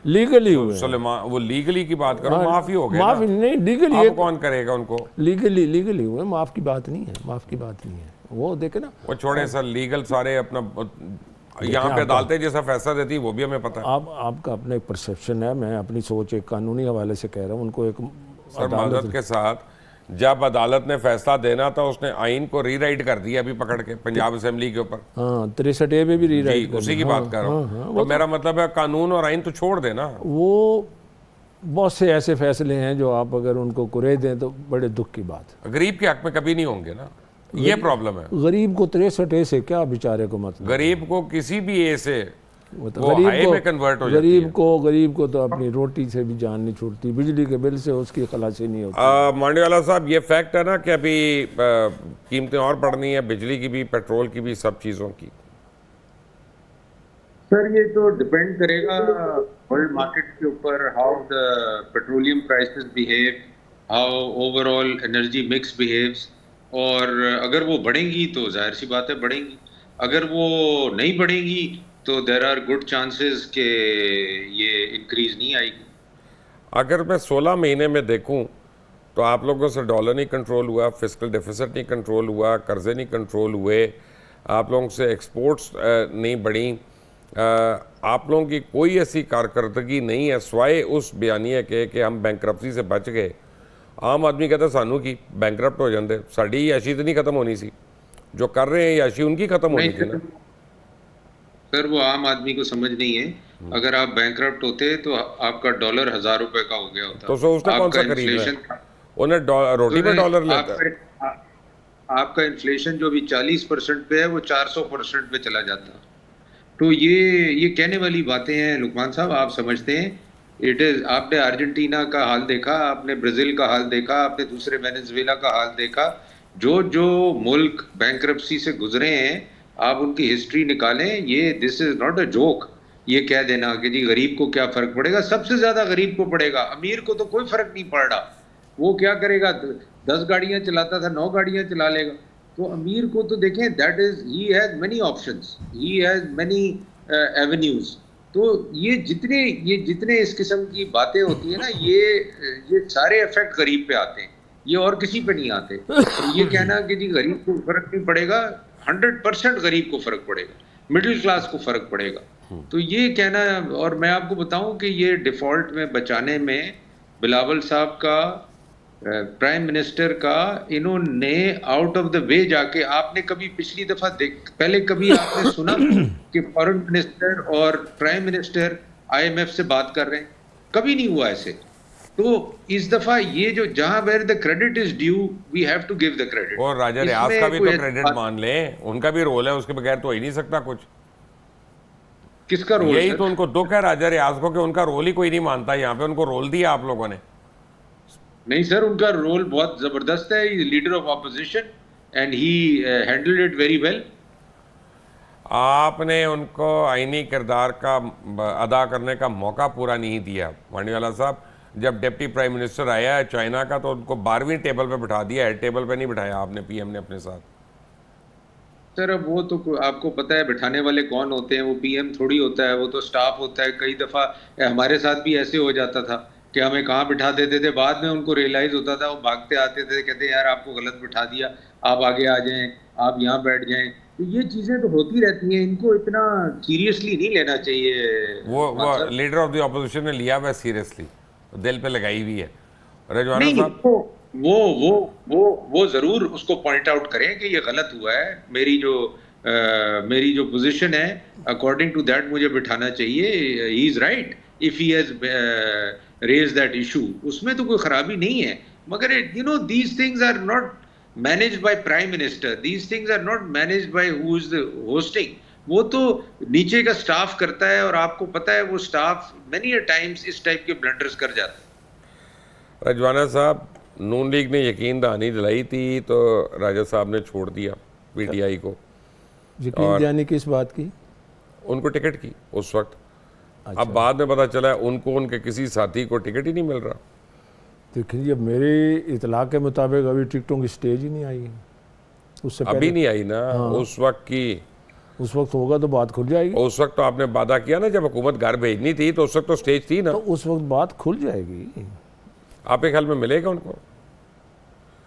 लीगली हुए। सुलेमान, वो लीगली की बात करो, माफ ही हो गए। माफ नहीं, लीगली। अब कौन करेगा उनको? लीगली हुए, माफ की बात नहीं है, माफ की बात नहीं है। वो देखे ना, वो छोड़े सर, लीगल सारे अपना यहाँ पे अदालतें जैसा फैसला देती है वो भी हमें पता है। आपका अपना एक परसेप्शन है, मैं अपनी सोच एक कानूनी हवाले से कह रहा हूँ। उनको एक सर माजरत के साथ, जब अदालत ने फैसला देना था उसने आइन को रीराइट कर दिया अभी पकड़ के पंजाब असेंबली के ऊपर। हाँ, 63A में भी रीराइट, उसी की बात कर रहा हूँ। तो मेरा मतलब है कानून और आइन तो छोड़ देना। वो बहुत से ऐसे फैसले हैं जो आप अगर उनको कुरे दें तो बड़े दुख की बात है। गरीब के हक में कभी नहीं होंगे ना, ये प्रॉब्लम है। गरीब को 63A से क्या बेचारे को मतलब? गरीब को किसी भी ए से वो गरीब हाई में कन्वर्ट हो जाती है। गरीब को तो अपनी रोटी से भी जान नहीं छूटती, बिजली के बिल से उसकी खलासी नहीं होती। मांडेवाला साहब, ये फैक्ट है ना कि अभी कीमतें और बढ़नी है, बिजली की भी, पेट्रोल की भी, सब चीज़ों की। सर ये तो डिपेंड करेगा वर्ल्ड मार्केट के ऊपर, how the petroleum prices behave, how overall energy mix behaves. और अगर वो बढ़ेंगी तो जाहिर सी बात है बढ़ेंगी, अगर वो नहीं बढ़ेंगी तो देयर आर गुड चांसेस कि ये इंक्रीज नहीं आएगी। अगर मैं 16 महीने में देखूं तो आप लोगों से डॉलर नहीं कंट्रोल हुआ, फिस्कल डेफिसिट नहीं कंट्रोल हुआ, कर्जे नहीं कंट्रोल हुए, आप लोगों से एक्सपोर्ट्स नहीं बढ़ी, आप लोगों की कोई ऐसी कारकर्दगी नहीं है स्वाए उस बयानिए के कि हम बैंकरप्सी से बच गए। आम आदमी कहता सानू की बैंकरप्ट हो जाते, साड़ी याशी तो नहीं खत्म होनी सी, जो कर रहे हैं याशी उनकी खत्म होनी थी ना। सर वो आम आदमी को समझ नहीं है, अगर आप बैंकरप्ट होते तो आपका डॉलर 1000 रुपए का हो गया होता। तो उसने कौन सा खरीद है? उन्हें रोटी में डॉलर लेता है। आपका इन्फ्लेशन जो भी 40% पे है वो 400% पे चला जाता। तो ये कहने वाली बातें हैं लुकमान साहब, आप समझते हैं इट इज। आपने अर्जेंटीना का हाल देखा, आपने ब्राजील का हाल देखा, आपने दूसरे वेनेजुएला का हाल देखा। जो मुल्क बैंकरप्सी से गुजरे हैं, आप उनकी हिस्ट्री निकालें। ये this is not a joke. ये कह देना कि जी गरीब को क्या फर्क पड़ेगा, सबसे ज्यादा गरीब को पड़ेगा, अमीर को तो कोई फर्क नहीं पड़ रहा। वो क्या करेगा, 10 गाड़ियां चलाता था 9 गाड़ियां चला लेगा। तो अमीर को तो देखें, that is he has many options, he has many avenues. तो ये जितने इस किस्म की बातें होती है ना, ये सारे इफेक्ट गरीब पे आते हैं, ये और किसी पे नहीं आते। और ये कहना कि जी गरीब को फर्क नहीं पड़ेगा, 100% गरीब को फर्क पड़ेगा, मिडिल क्लास को फर्क पड़ेगा। तो ये कहना, और मैं आपको बताऊं कि ये डिफॉल्ट में बचाने में बिलावल साहब का, प्राइम मिनिस्टर का, इन्होंने आउट ऑफ द वे जाके, आपने कभी पिछली दफा पहले कभी आपने सुना कि फॉरेन मिनिस्टर और प्राइम मिनिस्टर आईएमएफ से बात कर रहे हैं? कभी नहीं हुआ ऐसे। तो इस दफा ये जो जहां where the credit is due, we have to give the credit. और राजा रियाज का भी तो क्रेडिट मान ले, उनका भी रोल है, उसके बगैर तो हो ही नहीं सकता कुछ। किसका रोल? यही तो उनको दुख है राजा रियाज को कि उनका रोल ही कोई नहीं मानता। यहाँ पे उनको रोल दिया आप लोगों ने। नहीं सर, उनका रोल बहुत जबरदस्त है, leader of opposition and he handled it very well. आपने उनको आईनी किरदार का अदा करने का मौका पूरा नहीं दिया। मांडीवाला साहब, जब डिप्टी प्राइम मिनिस्टर आया है चाइना का, तो उनको 12वीं टेबल पे बिठा दिया, हेड टेबल पे नहीं बिठाया आपने, पीएम ने अपने साथ। सर अब वो तो आपको पता है बिठाने वाले कौन होते हैं, वो पीएम थोड़ी होता है, वो तो स्टाफ होता है। कई दफा हमारे साथ भी ऐसे हो जाता था कि हमें कहाँ बिठा देते थे, बाद में उनको रियलाइज होता था, वो भागते आते थे, कहते यार आपको गलत बिठा दिया, आप आगे आ जाएं, आप यहाँ बैठ जाएं। तो ये चीजें तो होती रहती हैं, इनको इतना सीरियसली नहीं लेना चाहिए। वो लीडर ऑफ द ऑपोजिशन ने लिया हुआ सीरियसली, दिल पे लगाई हुई है। रजवाना नहीं, साहब, वो जरूर उसको पॉइंट आउट करें कि ये गलत हुआ है, मेरी जो पोजीशन है अकॉर्डिंग टू दैट मुझे बिठाना चाहिए। He is right if he has raise that issue, उसमें तो कोई खराबी नहीं है। मगर you know these things are not managed by prime minister, these things are not managed by who is the hosting. वो तो नीचे का स्टाफ करता है, और आपको पता है वो स्टाफ मेनी अ टाइम्स इस टाइप के ब्लंडर्स कर जाता है। रजवाना साहब, नून लीग ने यकीन दहानी दिलाई थी तो राजा साहब ने छोड़ दिया पीटीआई को। यकीन दहानी किस बात की? उनको टिकट की उस वक्त। अच्छा। अब बाद में पता चला उनको उनके किसी साथी को टिकट ही नहीं मिल रहा। देखिए, जब मेरी इतला के मुताबिक अभी टिकटों की स्टेज ही नहीं आई है, उससे अभी नहीं आई ना। हाँ। उस वक्त की, उस वक्त होगा तो बात खुल जाएगी। उस वक्त तो आपने वादा किया ना, जब हुकूमत घर भेजनी थी तो उस वक्त तो स्टेज थी ना। तो उस वक्त बात खुल जाएगी। आपके ख्याल में मिलेगा उनको?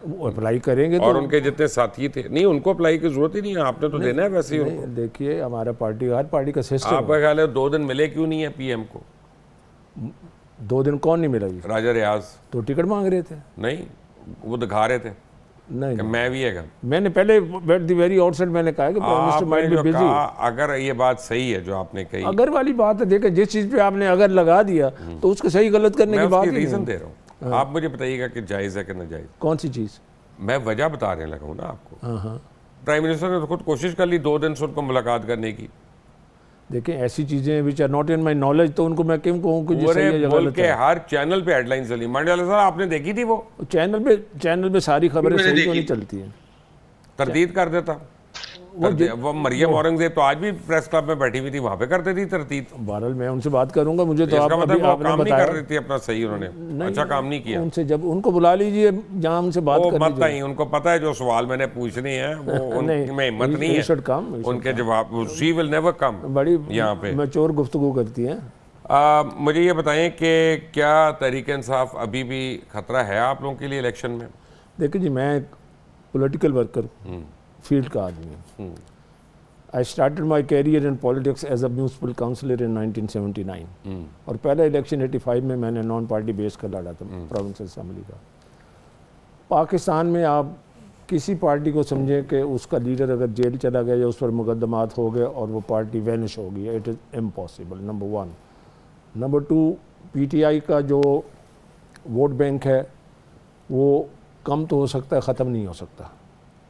वो अप्लाई करेंगे और तो। उनके जितने साथी थे, नहीं उनको अप्लाई की जरूरत ही नहीं है, आपने तो देना है वैसे ही उनको। देखिए, हमारा पार्टी, हर पार्टी का सिस्टम। आपका ख्याल है 2 दिन मिले क्यों नहीं है पीएम को? 2 दिन कौन नहीं मिला जी? राजा रियाज तो टिकट मांग रहे थे। नहीं, वो दिखा रहे थे नहीं, कि मैं भी है। मैंने पहले एट द वेरी आउटसेट मैंने कहा कि prime minister might be busy. अगर ये बात सही है जो आपने कही, अगर वाली बात है, देखिए जिस चीज पे आपने अगर लगा दिया तो उसको सही गलत करने की बात ही रीजन नहीं। दे रहा हूँ, आप मुझे बताइएगा कि जायज़ है कि नाजायज़। कौन सी चीज? मैं वजह बताने लगा हूँ ना आपको। हाँ हाँ, प्राइम मिनिस्टर ने तो खुद कोशिश कर ली 2 दिन से उनको मुलाकात करने की। देखिए ऐसी चीजें which are not in my knowledge, तो उनको मैं क्यों कहूँ कि पूरे मुल्क के हर चैनल पे हेडलाइन चली। मांडीवाला साहब, आपने देखी थी वो? चैनल पे सारी खबरें सही क्यों नहीं चलती हैं? तरदीद कर देता वो मरियम औरंगजेब तो आज भी प्रेस क्लब में बैठी हुई थी, वहां पे करते थी तरतीब। बहरहाल मैं उनसे बात करूंगा, मुझे तो इसका मतलब वो आपने काम नहीं बताया कर रही थी अपना सही, उन्होंने अच्छा काम नहीं किया। उनसे जब उनको बुला लीजिए, जहाँ उनसे बात कर मत नहीं, उनको पता है जो सवाल मैंने पूछने हैं वो उनमें हिम्मत नहीं है उनके जवाब। She will never come. बड़ी यहाँ पे मैच्योर गुफ्तगू करती हैं। मुझे ये बताएं कि क्या तहरीक इंसाफ अभी भी खतरा है आप लोगों के लिए इलेक्शन में? देखिए जी, मैं एक पॉलिटिकल वर्कर, फील्ड का आदमी हूँ। I started my career in politics as a municipal councillor in 1979 और पहला इलेक्शन 85 में मैंने नॉन पार्टी बेस कर लड़ा था प्रोविंशियल असेंबली का। पाकिस्तान में आप किसी पार्टी को समझें कि उसका लीडर अगर जेल चला गया या उस पर मुकदमात हो गए और वो पार्टी वैनिश हो गई, it is impossible, number 1। Number 2, PTI का जो वोट बैंक है वो कम तो हो सकता है, ख़त्म नहीं हो सकता।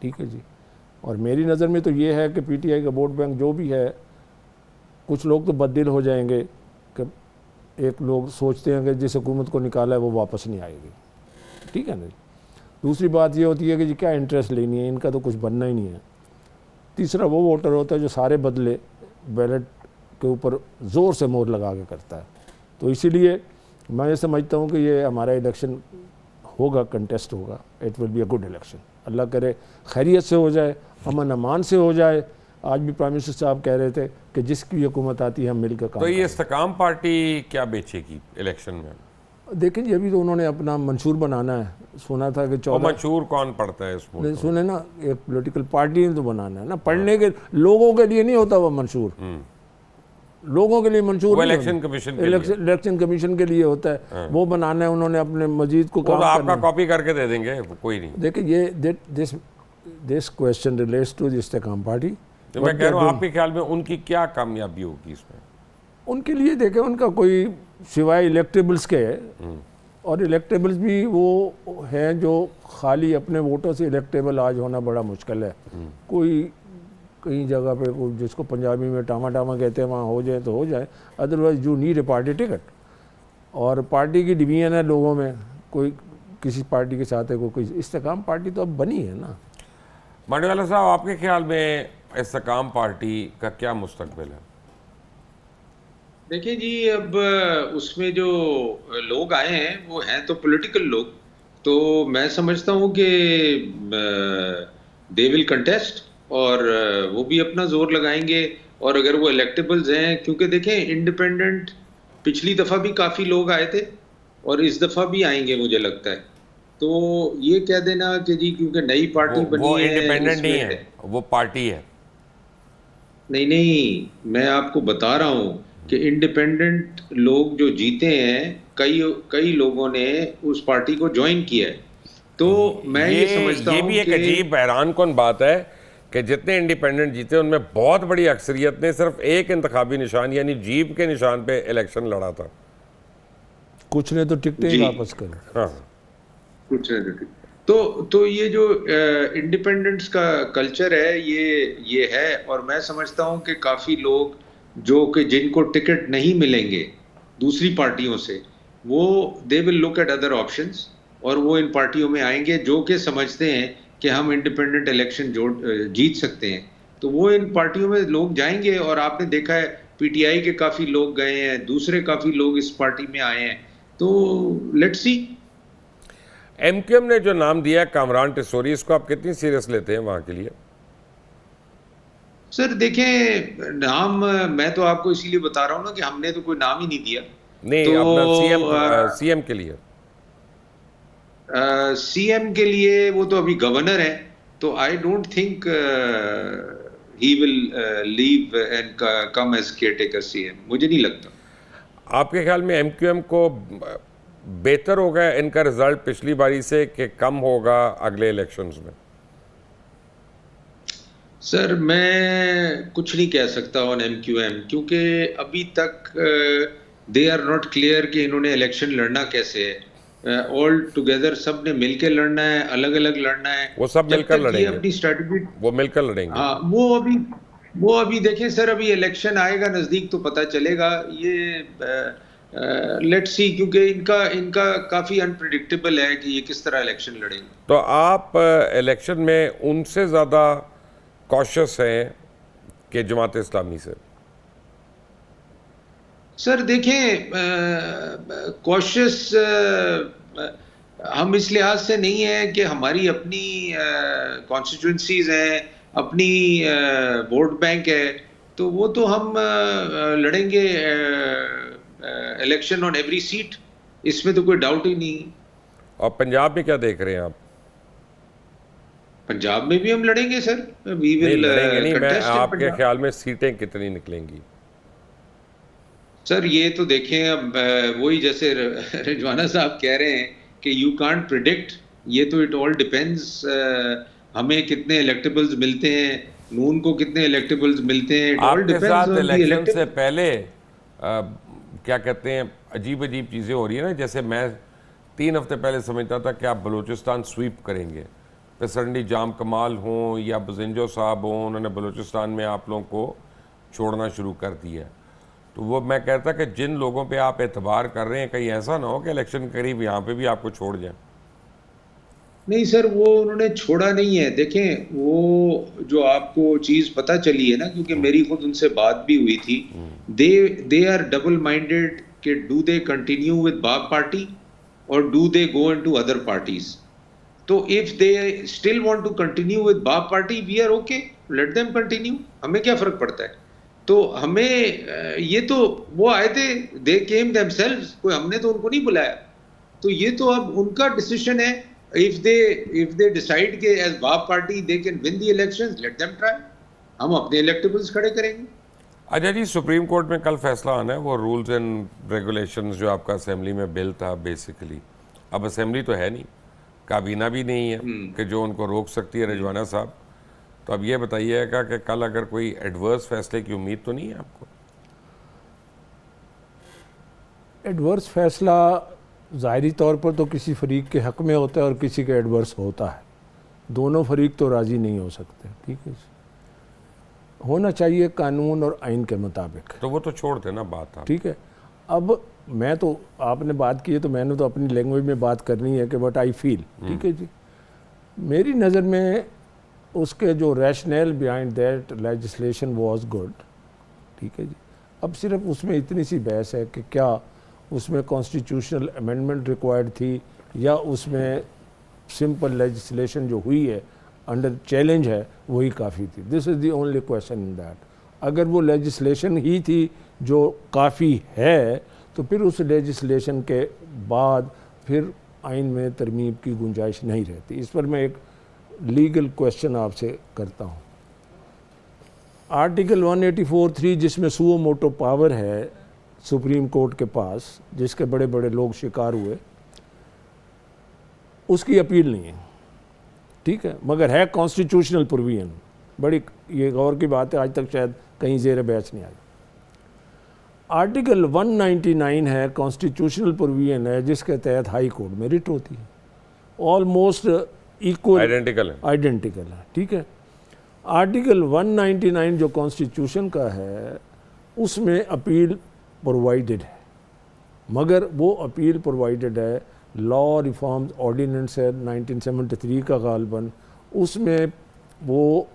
ठीक है जी। और मेरी नज़र में तो ये है कि पीटीआई का वोट बैंक जो भी है, कुछ लोग तो बददिल हो जाएंगे कि एक लोग सोचते हैं कि जिस हुकूमत को निकाला है वो वापस नहीं आएगी। ठीक है ना। दूसरी बात ये होती है कि जी क्या इंटरेस्ट लेनी है, इनका तो कुछ बनना ही नहीं है। तीसरा वो वोटर होता है जो सारे बदले बैलेट के ऊपर ज़ोर से मोहर लगा के करता है। तो इसीलिए मैं ये समझता हूँ कि ये हमारा इलेक्शन होगा, कंटेस्ट होगा, it will be a good election. अल्लाह करे खैरियत से हो जाए, अमन अमान से हो जाए। आज भी प्राइम मिनिस्टर साहब कह रहे थे कि जिसकी हुकूमत आती है हम मिलकर काम तो ये इस्तेकाम पार्टी क्या बेचेगी इलेक्शन में? देखें जी, अभी तो उन्होंने अपना मंशूर बनाना है। सुना था कि 14 मंशूर कौन पढ़ता है इसमें? सुने ना, एक पॉलिटिकल पार्टी ने तो बनाना है ना, पढ़ने के लोगों के लिए नहीं होता वो मंशूर, लोगों के लिए मंशूर नहीं इलेक्शन होता। कमीशन के लिए। इलेक्शन कमीशन के लिए होता है, वो बनाना है उन्होंने अपने मजीद को वो तो काम आपका करना है। कॉपी करके दे देंगे, कोई नहीं। देखिए ये this question relates to the Istehkam party. तो मैं कह रहा हूँ आपके ख्याल में उनकी क्या कामयाबी होगी इसमें? उनके लिए देखें, उनका कोई सिवाय इलेक्टेबल्स के है, और इलेक्टेबल्स भी वो हैं जो खाली अपने वोटों से इलेक्टेबल आज होना बड़ा मुश्किल है। कोई कहीं जगह पे कोई जिसको पंजाबी में टामा टामा कहते हैं वहाँ हो जाए तो हो जाए, otherwise you need a party ticket. और पार्टी की डिवीजन है लोगों में, कोई किसी पार्टी के साथ है, कोई इस्तेकाम पार्टी तो अब बनी है ना। मांडीवाला साहब, आपके ख्याल में इस्तेकाम पार्टी का क्या मुस्तकबिल है? देखिए जी, अब उसमें जो लोग आए हैं वो हैं तो पॉलिटिकल लोग, तो मैं समझता हूँ कि दे विल कंटेस्ट और वो भी अपना जोर लगाएंगे। और अगर वो इलेक्टेबल्स हैं, क्योंकि देखें इंडिपेंडेंट पिछली दफ़ा भी काफ़ी लोग आए थे और इस दफ़ा भी आएंगे मुझे लगता है। तो ये कह देना कि जी क्योंकि नई पार्टी बनी वो है, इंडिपेंडेंट नहीं इसमें है, वो पार्टी है। नहीं नहीं, मैं आपको बता रहा हूँ कि इंडिपेंडेंट लोग जो जीते हैं, कई लोगों ने उस पार्टी को ज्वाइन किया है। तो मैं ये समझता हूँ ये भी एक अजीब हैरान कौन बात है कि जितने इंडिपेंडेंट जीते उनमें बहुत बड़ी अक्सरियत ने सिर्फ एक इंतखाबी निशान यानी जीप के निशान पे इलेक्शन लड़ा था। कुछ ने तो टिकटें ही वापस कर। हाँ, कुछ नहीं। तो ये जो इंडिपेंडेंस का कल्चर है ये है। और मैं समझता हूँ कि काफ़ी लोग जो कि जिनको टिकट नहीं मिलेंगे दूसरी पार्टियों से, वो they will look at other options और वो इन पार्टियों में आएंगे जो कि समझते हैं कि हम इंडिपेंडेंट इलेक्शन जीत सकते हैं। तो वो इन पार्टियों में लोग जाएंगे। और आपने देखा है पीटीआई के काफ़ी लोग गए हैं, दूसरे काफ़ी लोग इस पार्टी में आए हैं। तो लेट्स सी। एमक्यूएम ने जो नाम दिया है कामरान टिसोरी, इसको आप कितनी सीरियस लेते हैं वहां के लिए? सर देखें, नाम मैं तो आपको इसीलिए बता रहा हूँ ना कि हमने तो कोई नाम ही नहीं दिया। नहीं, तो अपना सीएम के लिए। सीएम के लिए वो तो अभी गवर्नर है, तो I don't think he will leave and come as caretaker CM, मुझे नहीं लगता। आपके ख्याल में एमक्यूएम को बेहतर होगा इनका रिजल्ट पिछली बारी से कि कम होगा अगले इलेक्शंस में? सर मैं कुछ नहीं कह सकता ऑन एमक्यूएम, क्योंकि अभी तक दे आर नॉट क्लियर कि इन्होंने इलेक्शन लड़ना कैसे है। ऑल टुगेदर सब ने मिलकर लड़ना है, अलग अलग लड़ना है? वो सब मिलकर लड़ेंगे, अपनी स्ट्रेटजी वो मिलकर लड़ेंगे। हाँ, वो अभी देखें सर, अभी इलेक्शन आएगा नजदीक तो पता चलेगा। ये लेट्स सी, क्योंकि इनका काफी अनप्रेडिक्टेबल है कि ये किस तरह इलेक्शन लड़ेंगे। तो आप इलेक्शन में उनसे ज़्यादा कॉशियस हैं कि जमात इस्लामी से? सर देखें, कॉशियस हम इस लिहाज से नहीं है कि हमारी अपनी कॉन्स्टिट्यूंसीज हैं, अपनी वोट बैंक है, तो वो तो हम लड़ेंगे इलेक्शन ऑन एवरी सीट, इसमें तो कोई डाउट ही नहीं। और पंजाब में क्या देख रहे हैं आप? पंजाब में भी हम लड़ेंगे सर, वी नहीं, विल लड़ेंगे नहीं, मैं कंटेस्ट इन आपके पंजाब। ख्याल में सीटें कितनी निकलेंगी? सर ये तो देखें, अब वही जैसे रिजवाना साहब कह रहे हैं कि यू कांट प्रिडिक्ट, ये तो इट ऑल डिपेंड्स। हमें कितने इलेक्टेबल्स मिलते हैं, नून को कितने इलेक्टेबल्स मिलते हैं, इट ऑल आपके डिपेंड्स साथ ऑन द इलेक्शन से इलेक्टेबल। पहले क्या कहते हैं, अजीब अजीब चीज़ें हो रही है ना। जैसे मैं 3 हफ्ते पहले समझता था कि आप बलूचिस्तान स्वीप करेंगे, फिर सडनली जाम कमाल हों या बजिंजो साहब हों, उन्होंने बलूचिस्तान में आप लोगों को छोड़ना शुरू कर दिया। तो वो मैं कहता कि जिन लोगों पे आप एतबार कर रहे हैं, कहीं ऐसा ना हो कि इलेक्शन करीब यहाँ पे भी आपको छोड़ जाए। नहीं सर, वो उन्होंने छोड़ा नहीं है। देखें, वो जो आपको चीज़ पता चली है ना, क्योंकि मेरी खुद उनसे बात भी हुई थी, दे आर डबल माइंडेड कि do they continue with BAP party और do they go into other parties. तो if they still want to continue with BAP party, we are okay. Let them continue, हमें क्या फर्क पड़ता है। तो हमें ये तो वो आए थे, दे केम देमसेल्व्स, कोई हमने तो उनको नहीं बुलाया। तो ये तो अब उनका डिसीजन है। इफ दे डिसाइड के एज बाप party they can win the elections, let them try, हम अपने इलेक्टेबल्स खड़े करेंगे। अच्छा जी, सुप्रीम कोर्ट में कल फैसला आना है, वो रूल्स एंड रेगुलेशंस जो आपका असेंबली में बिल था बेसिकली, अब असेंबली तो है नहीं, काबीना भी नहीं है कि जो उनको रोक सकती है रिजवाना साहब। तो अब ये बताइएगा कि कल अगर कोई एडवर्स फैसले की उम्मीद तो नहीं है आपको? एडवर्स फैसला ज़ाहिरी तौर पर तो किसी फरीक के हक़ में होता है और किसी के एडवर्स होता है, दोनों फरीक तो राज़ी नहीं हो सकते। ठीक है, होना चाहिए कानून और आइन के मुताबिक। तो वो तो छोड़ते ना बात आप। ठीक है, अब मैं तो, आपने बात की है तो मैंने तो अपनी लैंग्वेज में बात करनी है कि व्हाट आई फील। ठीक है जी, मेरी नज़र में उसके जो rational behind that legislation was good. ठीक है जी, अब सिर्फ उसमें इतनी सी बहस है कि क्या उसमें कॉन्स्टिट्यूशनल अमेंडमेंट रिक्वायर्ड थी या उसमें सिंपल लेजिस्लेशन जो हुई है अंडर चैलेंज है वही काफ़ी थी। This is the only question in that. अगर वो लेजिस्लेशन ही थी जो काफ़ी है तो फिर उस लेजिस्लेशन के बाद फिर आइन में तरमीम की गुंजाइश नहीं रहती। इस पर मैं एक लीगल क्वेश्चन आपसे करता हूँ। आर्टिकल 184(3) जिसमें सुओ मोटो पावर है सुप्रीम कोर्ट के पास, जिसके बड़े बड़े लोग शिकार हुए, उसकी अपील नहीं है। ठीक है, मगर है कॉन्स्टिट्यूशनल प्रोविजन। बड़ी ये गौर की बात है, आज तक शायद कहीं ज़ेर बहस नहीं आई। आर्टिकल 199 है, कॉन्स्टिट्यूशनल प्रोविजन है, जिसके तहत हाई कोर्ट में रिट होती है। ऑलमोस्ट इक्वल, आइडेंटिकल है। ठीक है, आर्टिकल 199 जो कॉन्स्टिट्यूशन का है उसमें अपील प्रोवाइडेड है, मगर वो अपील प्रोवाइडेड है लॉ रिफॉर्म्स ऑर्डिनेंस है 1973 का गालबन, उसमें वो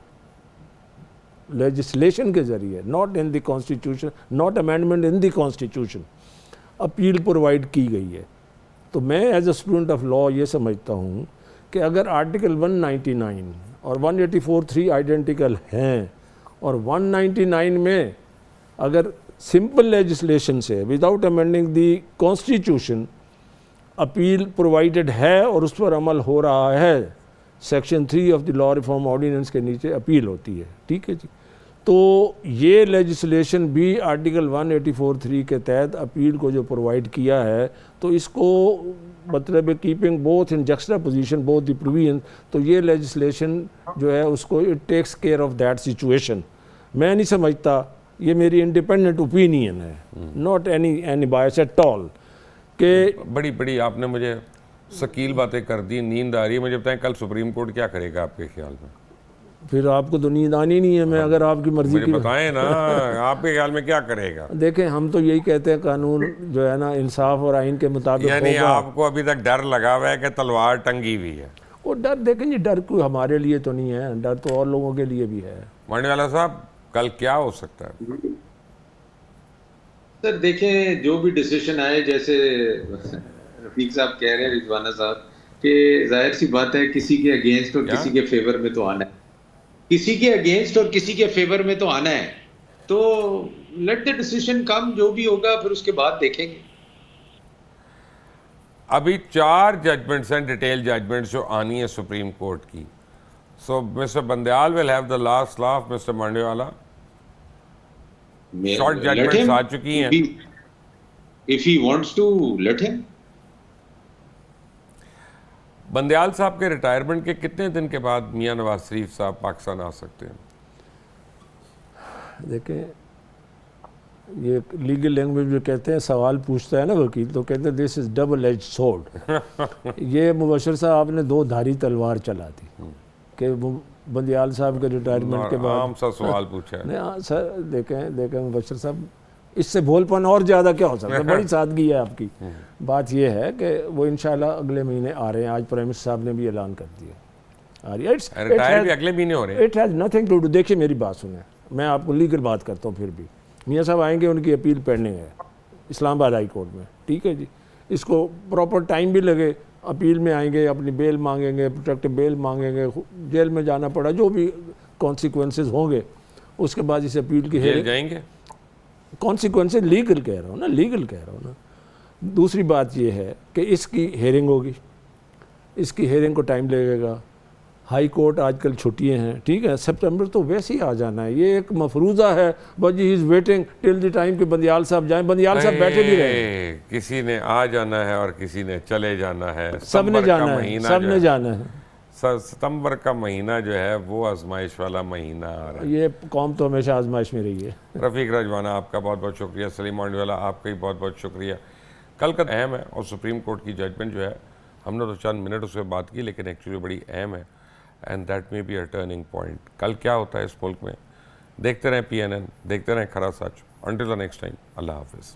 लेजिस्लेशन के ज़रिए, not in the constitution, not amendment in the constitution, appeal provide की गई है। तो मैं as a student of law ये समझता हूँ कि अगर आर्टिकल 199 और 184(3) आइडेंटिकल हैं और 199 में अगर सिंपल लेजिस्लेशन से without amending the constitution appeal provided है और उस पर अमल हो रहा है, section 3 of the law reform ordinance के नीचे अपील होती है। ठीक है जी, तो ये लेजिस्लेशन भी आर्टिकल 184(3) के तहत अपील को जो प्रोवाइड किया है, तो इसको मतलब keeping both in juxtaposition both the provision, तो ये लेजिस्लेशन जो है उसको it takes care of that situation. मैं नहीं समझता, ये मेरी इंडिपेंडेंट ओपिनियन है, not any bias at all. कि बड़ी बड़ी आपने मुझे शकील बातें कर दी, नींद आ रही है। मुझे बताएं कल सुप्रीम कोर्ट क्या करेगा आपके ख्याल में? फिर आपको तो नींद आनी नहीं है, मैं अगर आपकी मर्जी मुझे की बताएं ना, आपके ख्याल में क्या करेगा? देखें, हम तो यही कहते हैं कानून जो है ना इंसाफ और आइन के मुताबिक यानी होगा। आपको अभी तक डर लगा हुआ है कि तलवार टंगी हुई है? वो डर, देखें जी, डर कोई हमारे लिए तो नहीं है, डर तो और लोगों के लिए भी है। मांडीवाला साहब, कल क्या हो सकता है? सर देखें, जो भी डिसीजन आए, जैसे रफीक साहब कह रहे हैं, रिजवाना साहब, कि जाहिर सी बात है किसी के अगेंस्ट और किसी के फेवर में तो आना है, किसी के अगेंस्ट और किसी के फेवर में तो आना है। तो लेट द डिसीजन कम, जो भी होगा फिर उसके बाद देखेंगे। अभी 4 जजमेंट्स हैं, डिटेल जजमेंट्स जो आनी है सुप्रीम कोर्ट की। So mister Bandial will have the last laugh. Mister Mandviwalla, short judgments आ चुकी हैं। If he wants to let him. Bandial साहब के रिटायरमेंट के कितने दिन के बाद मियां नवाज शरीफ साहब पाकिस्तान आ सकते हैं? देखें, ये लीगल लैंग्वेज में कहते हैं, सवाल पूछता है ना वकील, तो कहते हैं this is double edge sword. ये मुबशर साहब आपने 2 धारी तलवार चला दी कि बंदयाल साहब के रिटायरमेंट के बाद आम सा सवाल पूछा है। नहीं, हाँ सर, देखें मुबशर साहब, इससे भोलपन और ज़्यादा क्या हो सकता है? बड़ी सादगी है आपकी। बात यह है कि वो इंशाल्लाह अगले महीने आ रहे हैं, आज प्राइम मिनिस्टर साहब ने भी ऐलान कर दिया। रिटायर भी अगले महीने हो रहे हैं। It has nothing to do. देखिए मेरी बात सुने, मैं आपको लीगल बात करता हूँ। फिर भी मियाँ साहब आएंगे, उनकी अपील पेंडिंग है इस्लामाबाद हाई कोर्ट में। ठीक है जी, इसको प्रॉपर टाइम भी लगे, अपील में आएंगे, अपनी बेल मांगेंगे, प्रोटेक्टिव बेल मांगेंगे, जेल में जाना पड़ा, जो भी कॉन्सिक्वेंसेस होंगे, उसके बाद इस अपील की जेल हेयरिंग, जाएंगे? कॉन्सिक्वेंसेस लीगल कह रहा हूँ ना, लीगल कह रहा हूँ ना। दूसरी बात ये है कि इसकी हेयरिंग होगी, इसकी हेयरिंग को टाइम लगेगा। हाई कोर्ट आजकल छुट्टियां हैं, ठीक है, सितंबर तो वैसे ही आ जाना है, ये एक मफरूज़ा है। But he is waiting till the time कि बंदियाल साहब जाएं। बंदियाल साहब बैठे भी रहे, किसी ने आ जाना है और किसी ने चले जाना है। सब ने सितंबर का जाना है, महीना सब जो ने है, जाना है। सितंबर का महीना जो है वो आजमाइश वाला महीना आ रहा है। ये कौम तो हमेशा आजमाइश में रही है। रफ़ीक रजवाना आपका बहुत बहुत शुक्रिया, सलीम मांडीवाला आपका भी बहुत बहुत शुक्रिया। कल का अहम है और सुप्रीम कोर्ट की जजमेंट जो है, हमने तो चंद मिनट उस पर बात की, लेकिन एक्चुअली बड़ी अहम है and that may be a turning point. कल क्या होता है इस मुल्क में, देखते रहें PNN, देखते रहें खरा सच। अंटिल द नेक्स्ट टाइम, अल्लाह हाफिज़।